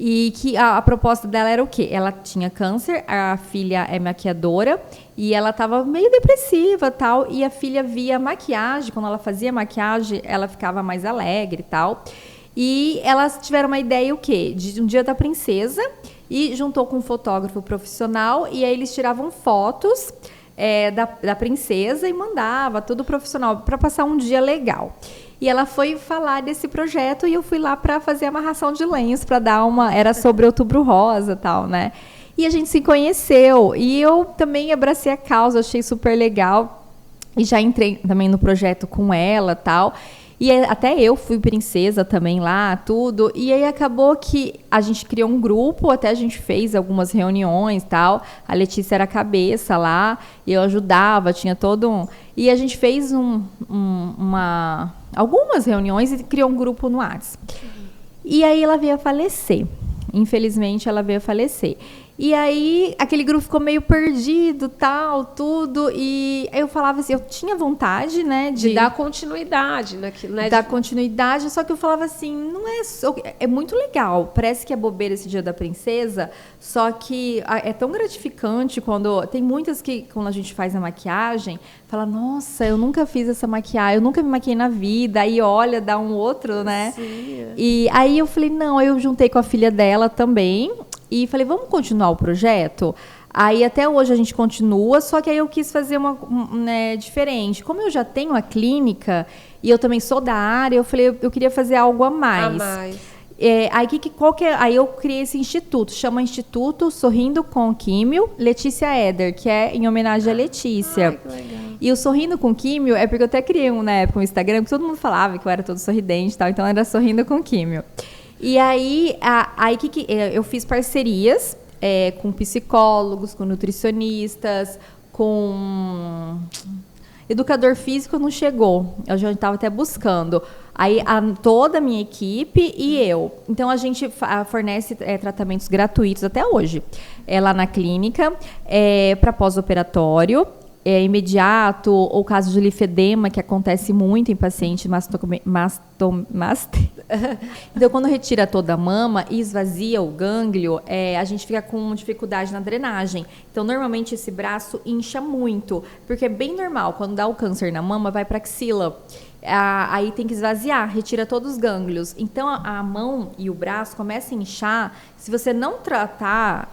E que a proposta dela era o quê? Ela tinha câncer, a filha é maquiadora e ela estava meio depressiva tal, e a filha via maquiagem, quando ela fazia maquiagem, ela ficava mais alegre e tal. E elas tiveram uma ideia o quê? De um dia da princesa, e juntou com um fotógrafo profissional, e aí eles tiravam fotos da princesa e mandava tudo profissional para passar um dia legal. E ela foi falar desse projeto e eu fui lá para fazer amarração de lenços, para dar era sobre Outubro Rosa e tal, né? E a gente se conheceu e eu também abracei a causa, achei super legal e já entrei também no projeto com ela e tal. E até eu fui princesa também lá, tudo. E aí acabou que a gente criou um grupo, até a gente fez algumas reuniões e tal. A Letícia era a cabeça lá, eu ajudava, tinha todo um... E a gente fez algumas reuniões e criou um grupo no WhatsApp. E aí ela veio a falecer. Infelizmente, ela veio a falecer. E aí, aquele grupo ficou meio perdido, tal, tudo. E aí eu falava assim, eu tinha vontade, né? De dar continuidade naquilo, né? Dar continuidade, só que eu falava assim, não é... É muito legal, parece que é bobeira esse Dia da Princesa, só que é tão gratificante quando... Tem muitas que, quando a gente faz a maquiagem, fala, nossa, eu nunca fiz essa maquiagem, eu nunca me maquiei na vida. Aí olha, dá um outro, né? Sim. E aí eu falei, não, eu juntei com a filha dela também, e falei, vamos continuar o projeto? Aí até hoje a gente continua, só que aí eu quis fazer diferente. Como eu já tenho a clínica e eu também sou da área, eu falei, eu queria fazer algo a mais. Aí eu criei esse instituto, chama Instituto Sorrindo com Químio, Letícia Éder, que é em homenagem à Letícia. Ai, que legal. E o Sorrindo com Químio é porque eu até criei na época um Instagram, que todo mundo falava que eu era todo sorridente e tal, então era Sorrindo com Químio. E aí, eu fiz parcerias com psicólogos, com nutricionistas, com... Educador físico não chegou, eu já estava até buscando. Aí toda a minha equipe e eu. Então a gente fornece tratamentos gratuitos até hoje. Lá na clínica, para pós-operatório, imediato, ou caso de linfedema, que acontece muito em paciente Então, quando retira toda a mama e esvazia o gânglio, a gente fica com dificuldade na drenagem. Então, normalmente, esse braço incha muito, porque é bem normal, quando dá o câncer na mama, vai para a axila. Aí tem que esvaziar, retira todos os gânglios. Então, a mão e o braço começam a inchar. Se você não tratar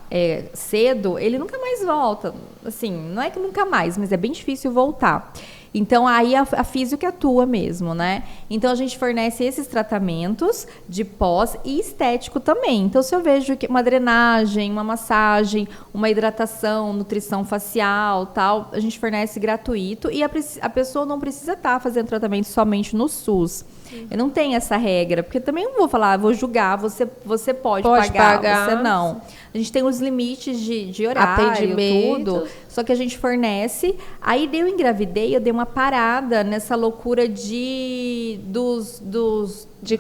cedo, ele nunca mais volta. Assim, não é que nunca mais, mas é bem difícil voltar. Então, aí a físio que atua mesmo, né? Então, a gente fornece esses tratamentos de pós e estético também. Então, se eu vejo que uma drenagem, uma massagem, uma hidratação, nutrição facial, tal, a gente fornece gratuito e a pessoa não precisa estar fazendo tratamento somente no SUS. Eu não tenho essa regra, porque também não vou falar, vou julgar, você pode pagar, você não. A gente tem os limites de horário, tudo, só que a gente fornece. Aí eu engravidei, eu dei uma parada nessa loucura de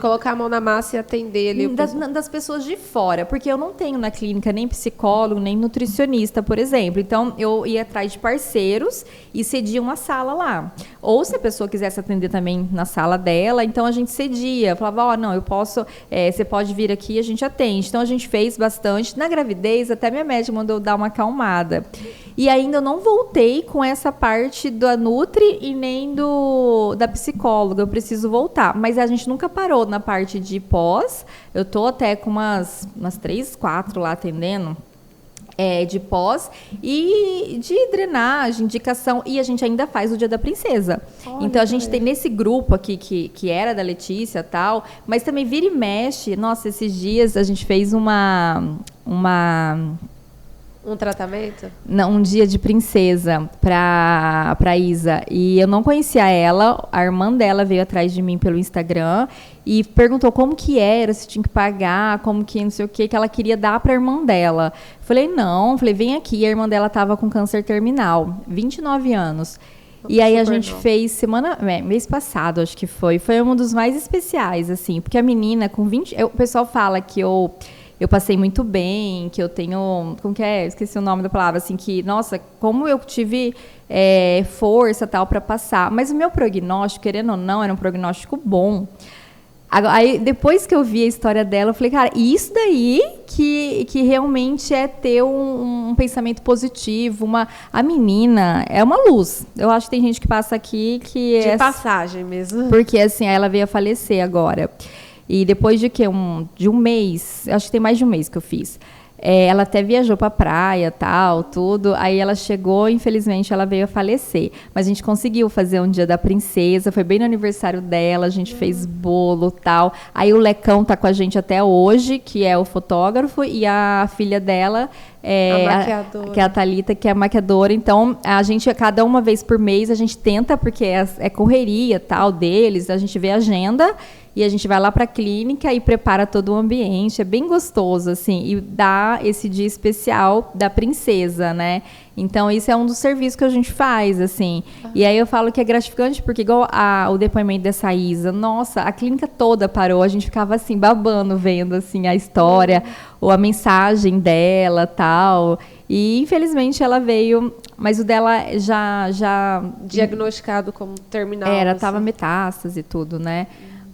colocar a mão na massa e atender ali. Das pessoas de fora, porque eu não tenho na clínica nem psicólogo, nem nutricionista, por exemplo. Então, eu ia atrás de parceiros e cedia uma sala lá. Ou se a pessoa quisesse atender também na sala dela, então a gente cedia. Falava, não, eu posso, você pode vir aqui e a gente atende. Então, a gente fez bastante. Na gravidez, até minha médica mandou dar uma acalmada. E ainda eu não voltei com essa parte da Nutri e nem da psicóloga. Eu preciso voltar. Mas a gente nunca parou na parte de pós. Eu tô até com umas 3, 4 lá atendendo. de pós e de drenagem, indicação, e a gente ainda faz o Dia da Princesa. Olha, então a gente tem nesse grupo aqui que era da Letícia e tal, mas também vira e mexe. Nossa, esses dias a gente fez um tratamento? Não, um dia de princesa pra Isa. E eu não conhecia ela, a irmã dela veio atrás de mim pelo Instagram e perguntou como que era, se tinha que pagar, como que não sei o que ela queria dar pra irmã dela. Falei, não, vem aqui. E a irmã dela tava com câncer terminal, 29 anos. E aí a gente fez mês passado, acho que foi um dos mais especiais, assim, porque a menina com 20, o pessoal fala que eu passei muito bem, que eu tenho, como que é? Esqueci o nome da palavra, assim, que, nossa, como eu tive força tal para passar. Mas o meu prognóstico, querendo ou não, era um prognóstico bom. Aí, depois que eu vi a história dela, eu falei, cara, isso daí que realmente é ter um pensamento positivo. A menina é uma luz. Eu acho que tem gente que passa aqui que de passagem mesmo. Porque, assim, ela veio a falecer agora. E depois de um mês, acho que tem mais de um mês que eu fiz, ela até viajou para a praia, tal, tudo. Aí ela chegou, infelizmente, ela veio a falecer. Mas a gente conseguiu fazer um Dia da Princesa, foi bem no aniversário dela, a gente fez bolo, tal. Aí o Lecão tá com a gente até hoje, que é o fotógrafo, e a filha dela a maquiadora. Que é a Thalita, que é a maquiadora. Então, a gente, cada uma vez por mês, a gente tenta, porque é correria, tal, deles, a gente vê a agenda e a gente vai lá para a clínica e prepara todo o ambiente. É bem gostoso, assim, e dá esse dia especial da princesa, né? Então, isso é um dos serviços que a gente faz, assim. E aí eu falo que é gratificante, porque igual o depoimento dessa Isa, nossa, a clínica toda parou, a gente ficava, assim, babando, vendo, assim, a história, ou a mensagem dela, tal. E, infelizmente, ela veio, mas o dela já diagnosticado como terminal. Tava metástase e tudo, né?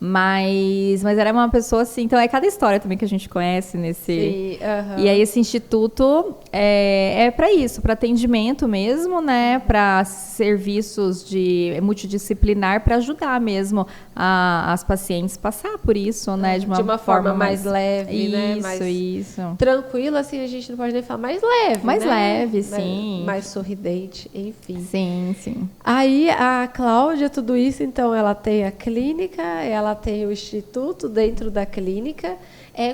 Mas era uma pessoa assim, então é cada história também que a gente conhece nesse. Sim, E aí esse instituto é para isso, para atendimento mesmo, né? Para serviços de multidisciplinar para ajudar mesmo as pacientes passar por isso, né? De uma forma mais leve, isso, né? Isso. Tranquila, assim, a gente não pode nem falar mais leve. Mais né? leve, sim. Mais sorridente, enfim. Sim. Aí a Cláudia, tudo isso, então, ela tem a clínica, ela tem o instituto dentro da clínica.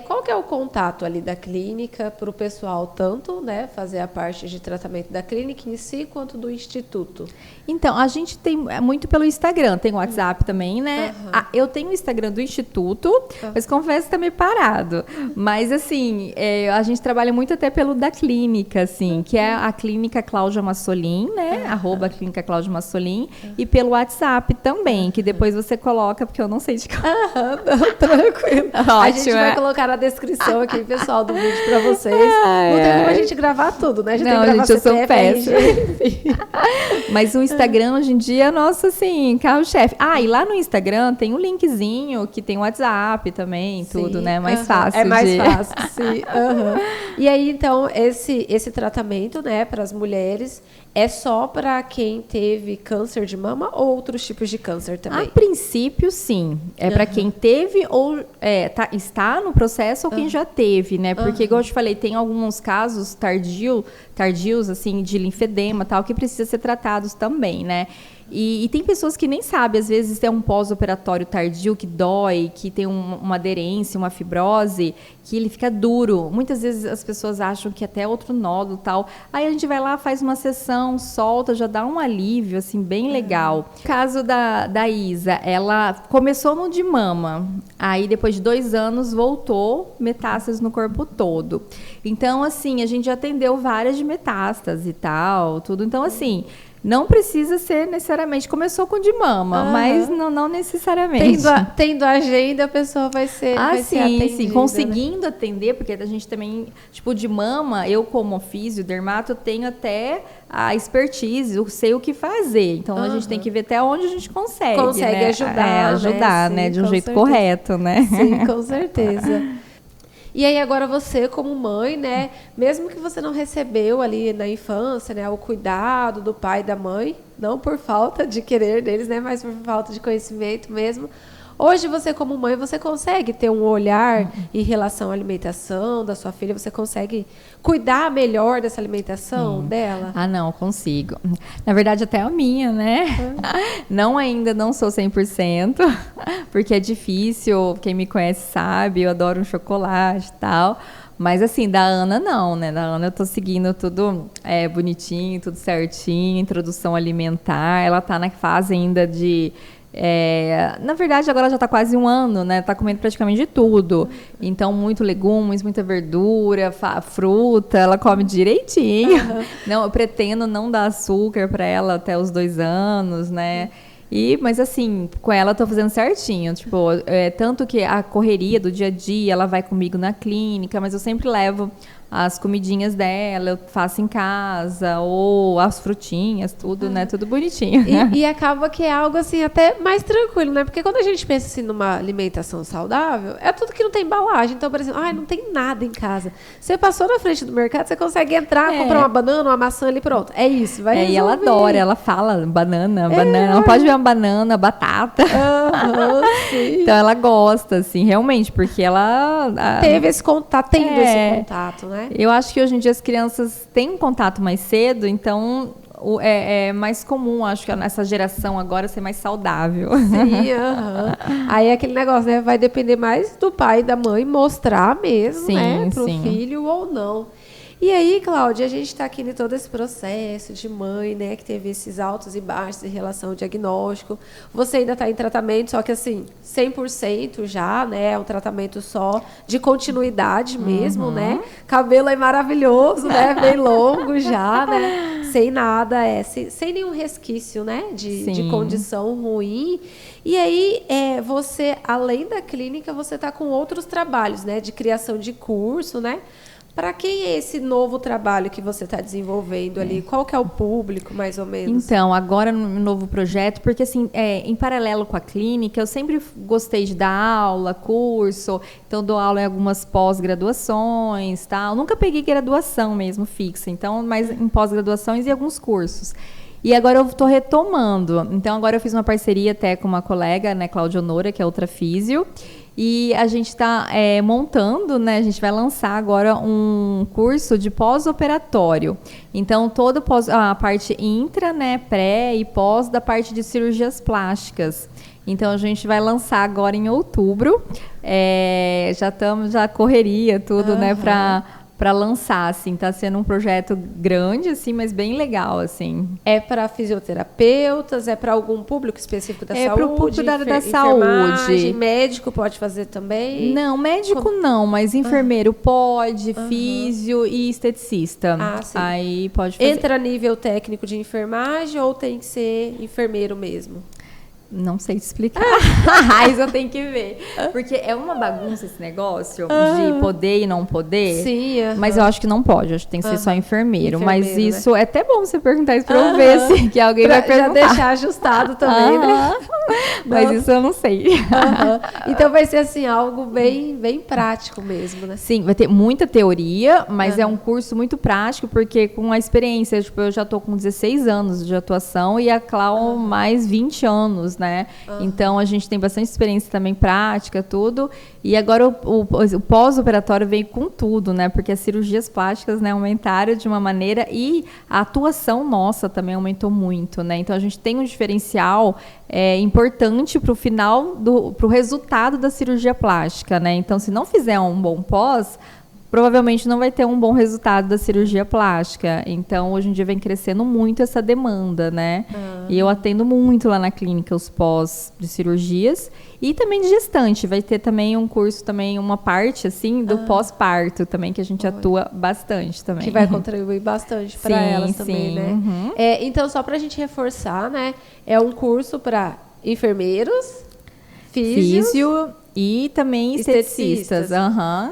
Qual que é o contato ali da clínica para o pessoal, tanto, né, fazer a parte de tratamento da clínica em si, quanto do instituto? Então, a gente tem muito pelo Instagram, tem o WhatsApp também, né? Eu tenho o Instagram do instituto, mas confesso que está meio parado. Mas, assim, a gente trabalha muito até pelo da clínica, assim, que é a Clínica Cláudia Massolin, né? @ Clínica Cláudia Massolin, e pelo WhatsApp também, que depois você coloca, porque eu não sei de qual. Tranquilo. Ótimo, a gente vai colocar na descrição aqui, pessoal, do vídeo para vocês. Não tem como a gente gravar tudo, né? A gente tem que gravar gente, eu sou CPF, péssima. Mas o Instagram, hoje em dia, é nosso, assim, carro-chefe. E lá no Instagram tem um linkzinho que tem o WhatsApp também, tudo, né? Mais fácil. É mais fácil, sim. E aí, então, esse tratamento, né, para as mulheres, é só para quem teve câncer de mama ou outros tipos de câncer também? A princípio, sim. É para quem teve ou está no processo ou quem já teve, né? Porque, igual eu te falei, tem alguns casos tardios, assim, de linfedema, tal, que precisa ser tratados também, né? E tem pessoas que nem sabem, às vezes tem um pós-operatório tardio que dói, que tem uma aderência, uma fibrose, que ele fica duro. Muitas vezes as pessoas acham que até outro nódulo e tal. Aí a gente vai lá, faz uma sessão, solta, já dá um alívio, assim, bem legal. O caso da Isa, ela começou no de mama, aí depois de 2 anos voltou metástases no corpo todo. Então, assim, a gente já atendeu várias de metástase e tal, tudo. Então, assim, não precisa ser necessariamente. Começou com de mama, mas não necessariamente. Tendo agenda, a pessoa vai ser atendida. Sim. Conseguindo atender, porque a gente também, tipo, de mama, eu como físio, dermato, eu tenho até a expertise, eu sei o que fazer. Então, a gente tem que ver até onde a gente consegue. Consegue, né? ajudar, né? Sim, de um jeito certeza. correto, né? Sim, com certeza. E aí agora você, como mãe, né, mesmo que você não recebeu ali na infância, né, o cuidado do pai e da mãe, não por falta de querer deles, né, mas por falta de conhecimento mesmo, Hoje você como mãe, você consegue ter um olhar em relação à alimentação da sua filha? Você consegue cuidar melhor dessa alimentação dela? Ah, não, consigo. Na verdade, até a minha, né? Ainda não sou 100%, porque é difícil. Quem me conhece sabe, eu adoro um chocolate e tal. Mas assim, da Ana não, né? Da Ana eu tô seguindo tudo bonitinho, tudo certinho, introdução alimentar. Ela tá na fase ainda de... na verdade, agora já tá quase 1 ano, né? Tá comendo praticamente de tudo. Então, muito legumes, muita verdura, fruta, ela come direitinho. Não, eu pretendo não dar açúcar para ela até os 2 anos, né? Mas assim, com ela eu tô fazendo certinho, tipo, tanto que a correria do dia a dia, ela vai comigo na clínica, mas eu sempre levo as comidinhas dela, eu faço em casa, ou as frutinhas, tudo, né, tudo bonitinho. E acaba que é algo assim, até mais tranquilo, né, porque quando a gente pensa assim numa alimentação saudável, é tudo que não tem embalagem, então, por exemplo, não tem nada em casa. Você passou na frente do mercado, você consegue entrar, comprar uma banana, uma maçã ali, pronto, é isso, vai resolver. E ela adora, ela fala banana, não pode ver uma banana, batata. Então ela gosta, assim, realmente, porque ela... Teve esse contato, tendo esse contato, né? Eu acho que hoje em dia as crianças têm um contato mais cedo, então é mais comum, acho que nessa geração agora ser mais saudável. Sim, Aí é aquele negócio, né? Vai depender mais do pai e da mãe mostrar mesmo, né? Pro filho ou não. E aí, Cláudia, a gente está aqui em todo esse processo de mãe, né, que teve esses altos e baixos em relação ao diagnóstico. Você ainda está em tratamento, só que assim, 100% já, né, é um tratamento só de continuidade mesmo, né? Cabelo é maravilhoso, né, bem longo já, né, sem nada, sem nenhum resquício, né, de condição ruim. E aí, você, além da clínica, você está com outros trabalhos, né, de criação de curso, né? Para quem é esse novo trabalho que você está desenvolvendo ali? Qual que é o público, mais ou menos? Então, agora no novo projeto, porque assim, em paralelo com a clínica, eu sempre gostei de dar aula, curso, então dou aula em algumas pós-graduações, tal. Nunca peguei graduação mesmo fixa, então, mas em pós-graduações e alguns cursos. E agora eu estou retomando. Então, agora eu fiz uma parceria até com uma colega, né, Cláudia Honora, que é outra físio. E a gente está montando, né? A gente vai lançar agora um curso de pós-operatório. Então, toda a parte intra, né, pré e pós da parte de cirurgias plásticas. Então, a gente vai lançar agora em outubro. Já correria tudo, né, para lançar, assim, tá sendo um projeto grande, assim, mas bem legal, assim. É para fisioterapeutas, é para algum público específico da saúde? É para o público da saúde. Médico pode fazer também? Não, médico não, mas enfermeiro pode, físio e esteticista. Sim. Aí pode fazer. Entra a nível técnico de enfermagem ou tem que ser enfermeiro mesmo? Não sei te explicar. Isso eu tenho que ver. Porque é uma bagunça esse negócio de poder e não poder. Sim, mas eu acho que não pode. Acho que tem que ser só enfermeiro. Mas isso, né? É até bom você perguntar isso pra eu ver se que alguém vai perguntar. Já deixar ajustado também, né? Mas isso eu não sei. Então vai ser assim, algo bem prático mesmo, né? Sim, vai ter muita teoria, mas é um curso muito prático, porque com a experiência, tipo, eu já tô com 16 anos de atuação e a Clau mais 20 anos, né? Então a gente tem bastante experiência também prática, tudo. E agora o pós-operatório veio com tudo, né? Porque as cirurgias plásticas, né, aumentaram de uma maneira e a atuação nossa também aumentou muito, né? Então a gente tem um diferencial importante para o final, para o resultado da cirurgia plástica, né? Então, se não fizer um bom pós, provavelmente não vai ter um bom resultado da cirurgia plástica. Então, hoje em dia vem crescendo muito essa demanda, né? E eu atendo muito lá na clínica os pós de cirurgias e também de gestante. Vai ter também um curso, também uma parte, assim, do pós-parto também, que a gente atua bastante também. Que vai contribuir bastante para elas também, né? Então, só para a gente reforçar, né? É um curso para enfermeiros, físio e também esteticistas.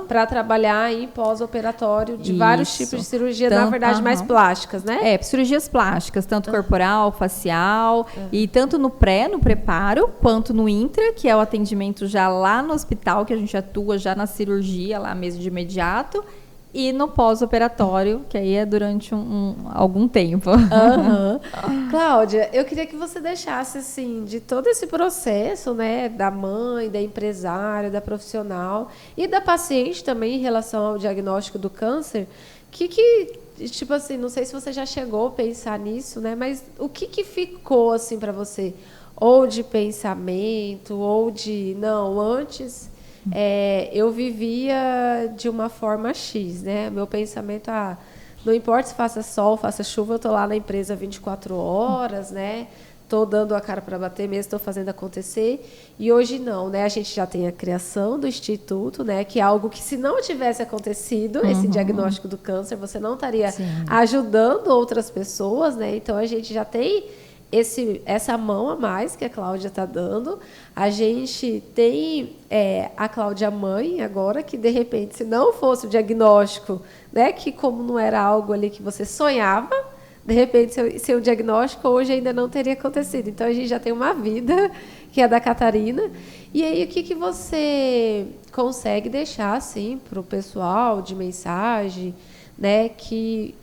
Para trabalhar em pós-operatório de vários tipos de cirurgia, na verdade, mais plásticas, né? Cirurgias plásticas, tanto corporal, facial, e tanto no preparo, quanto no intra, que é o atendimento já lá no hospital, que a gente atua já na cirurgia, lá mesmo de imediato, e no pós-operatório, que aí é durante algum tempo. Cláudia, eu queria que você deixasse, assim, de todo esse processo, né, da mãe, da empresária, da profissional e da paciente também em relação ao diagnóstico do câncer, tipo assim, não sei se você já chegou a pensar nisso, né, mas o que ficou, assim, para você? Ou de pensamento, ou de, não, antes... eu vivia de uma forma X, né? Meu pensamento, não importa se faça sol, faça chuva, eu estou lá na empresa 24 horas, né? Estou dando a cara para bater mesmo, estou fazendo acontecer. E hoje não, né? A gente já tem a criação do Instituto, né? Que é algo que, se não tivesse acontecido, esse diagnóstico do câncer, você não estaria ajudando outras pessoas, né? Então, a gente já tem essa mão a mais que a Cláudia está dando. A gente tem a Cláudia mãe agora, que de repente, se não fosse o diagnóstico, né, que como não era algo ali que você sonhava, de repente seu diagnóstico hoje ainda não teria acontecido. Então a gente já tem uma vida, que é a da Catarina. E aí o que você consegue deixar assim para o pessoal de mensagem, né, que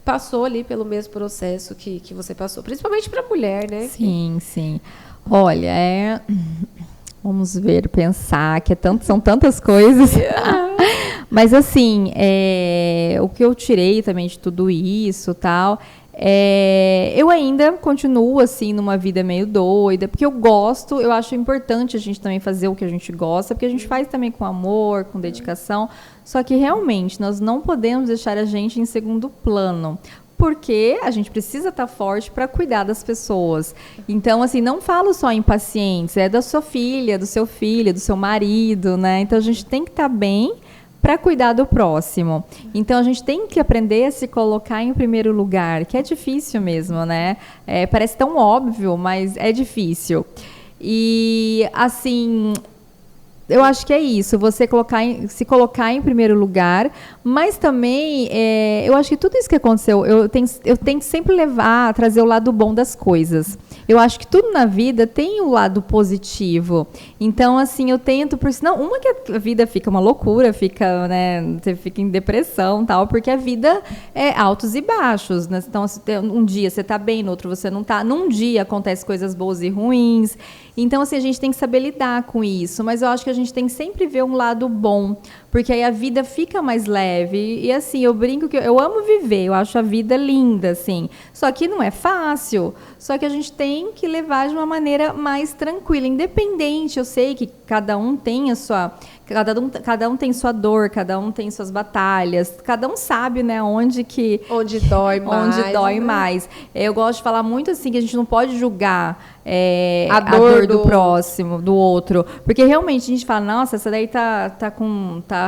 passou ali pelo mesmo processo que você passou, principalmente para a mulher, né? Sim, sim. Olha, vamos ver, pensar, que são tantas coisas. Mas, assim, o que eu tirei também de tudo isso, tal, eu ainda continuo, assim, numa vida meio doida, porque eu acho importante a gente também fazer o que a gente gosta, porque a gente faz também com amor, com dedicação, só que realmente nós não podemos deixar a gente em segundo plano, porque a gente precisa estar forte para cuidar das pessoas. Então, assim, não falo só em pacientes, é da sua filha, do seu filho, do seu marido, né? Então, a gente tem que estar bem para cuidar do próximo. Então, a gente tem que aprender a se colocar em primeiro lugar, que é difícil mesmo, né? Parece tão óbvio, mas é difícil. E, assim... eu acho que é isso, você se colocar em primeiro lugar, mas também, eu acho que tudo isso que aconteceu, eu tento sempre trazer o lado bom das coisas. Eu acho que tudo na vida tem um lado positivo. Então, assim, eu tento, por senão, que a vida fica uma loucura, você fica em depressão, tal, porque a vida é altos e baixos, né? Então, um dia você está bem, no outro você não está. Num dia acontecem coisas boas e ruins. Então, assim, a gente tem que saber lidar com isso. Mas eu acho que a gente tem que sempre ver um lado bom, porque aí a vida fica mais leve. E, assim, eu brinco que eu amo viver, eu acho a vida linda, assim. Só que não é fácil. Só que a gente tem que levar de uma maneira mais tranquila, independente. Eu sei que cada um tem a sua... Cada um tem sua dor, cada um tem suas batalhas, cada um sabe, né, onde dói mais. Eu gosto de falar muito assim, que a gente não pode julgar a dor do próximo, do outro, porque realmente a gente fala, nossa, essa daí tá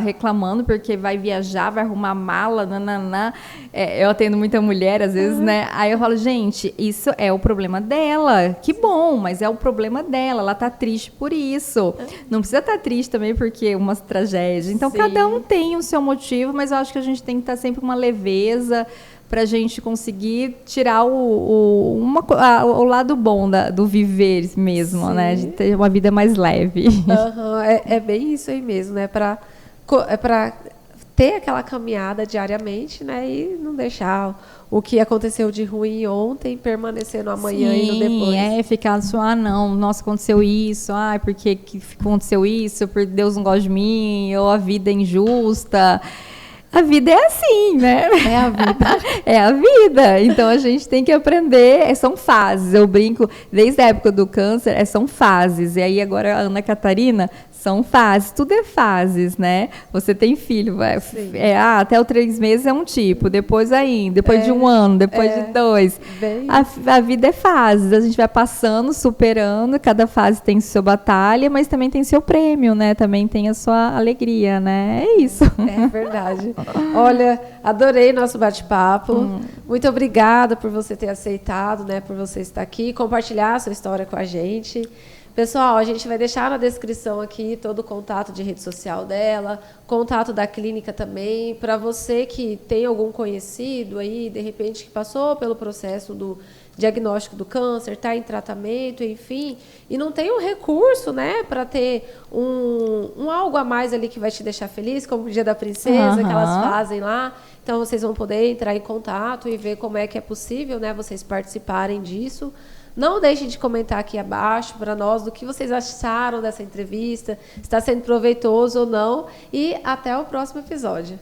reclamando porque vai viajar, vai arrumar mala, nananã. Eu atendo muita mulher às vezes, né, aí eu falo, gente, isso é o problema dela, que bom, mas é o problema dela, ela tá triste por isso, não precisa estar triste também porque uma tragédia. Então, cada um tem o seu motivo, mas eu acho que a gente tem que estar sempre com uma leveza para a gente conseguir tirar o lado bom do viver mesmo, né? De ter uma vida mais leve. É bem isso aí mesmo, né? Para ter aquela caminhada diariamente, né? E não deixar o que aconteceu de ruim ontem permanecer no amanhã e no depois. Ficar assim, não, nossa, aconteceu isso, porque que aconteceu isso, porque Deus não gosta de mim, ou a vida é injusta. A vida é assim, né? É a vida. É a vida. Então, a gente tem que aprender. São fases. Eu brinco, desde a época do câncer, são fases. E aí, agora, a Ana Catarina, são fases. Tudo é fases, né? Você tem filho. Até os 3 meses é um tipo. Depois depois de 1 ano, depois de 2. A vida é fases. A gente vai passando, superando. Cada fase tem sua batalha, mas também tem seu prêmio, né? Também tem a sua alegria, né? É isso. É verdade. Olha, adorei nosso bate-papo. Muito obrigada por você ter aceitado, né, por você estar aqui, compartilhar a sua história com a gente. Pessoal, a gente vai deixar na descrição aqui todo o contato de rede social dela, contato da clínica também, para você que tem algum conhecido aí, de repente, que passou pelo processo do diagnóstico do câncer, está em tratamento, enfim, e não tem um recurso, né, para ter um algo a mais ali que vai te deixar feliz, como o Dia da Princesa, que elas fazem lá. Então, vocês vão poder entrar em contato e ver como é que é possível, né, vocês participarem disso. Não deixem de comentar aqui abaixo para nós do que vocês acharam dessa entrevista, se está sendo proveitoso ou não. E até o próximo episódio.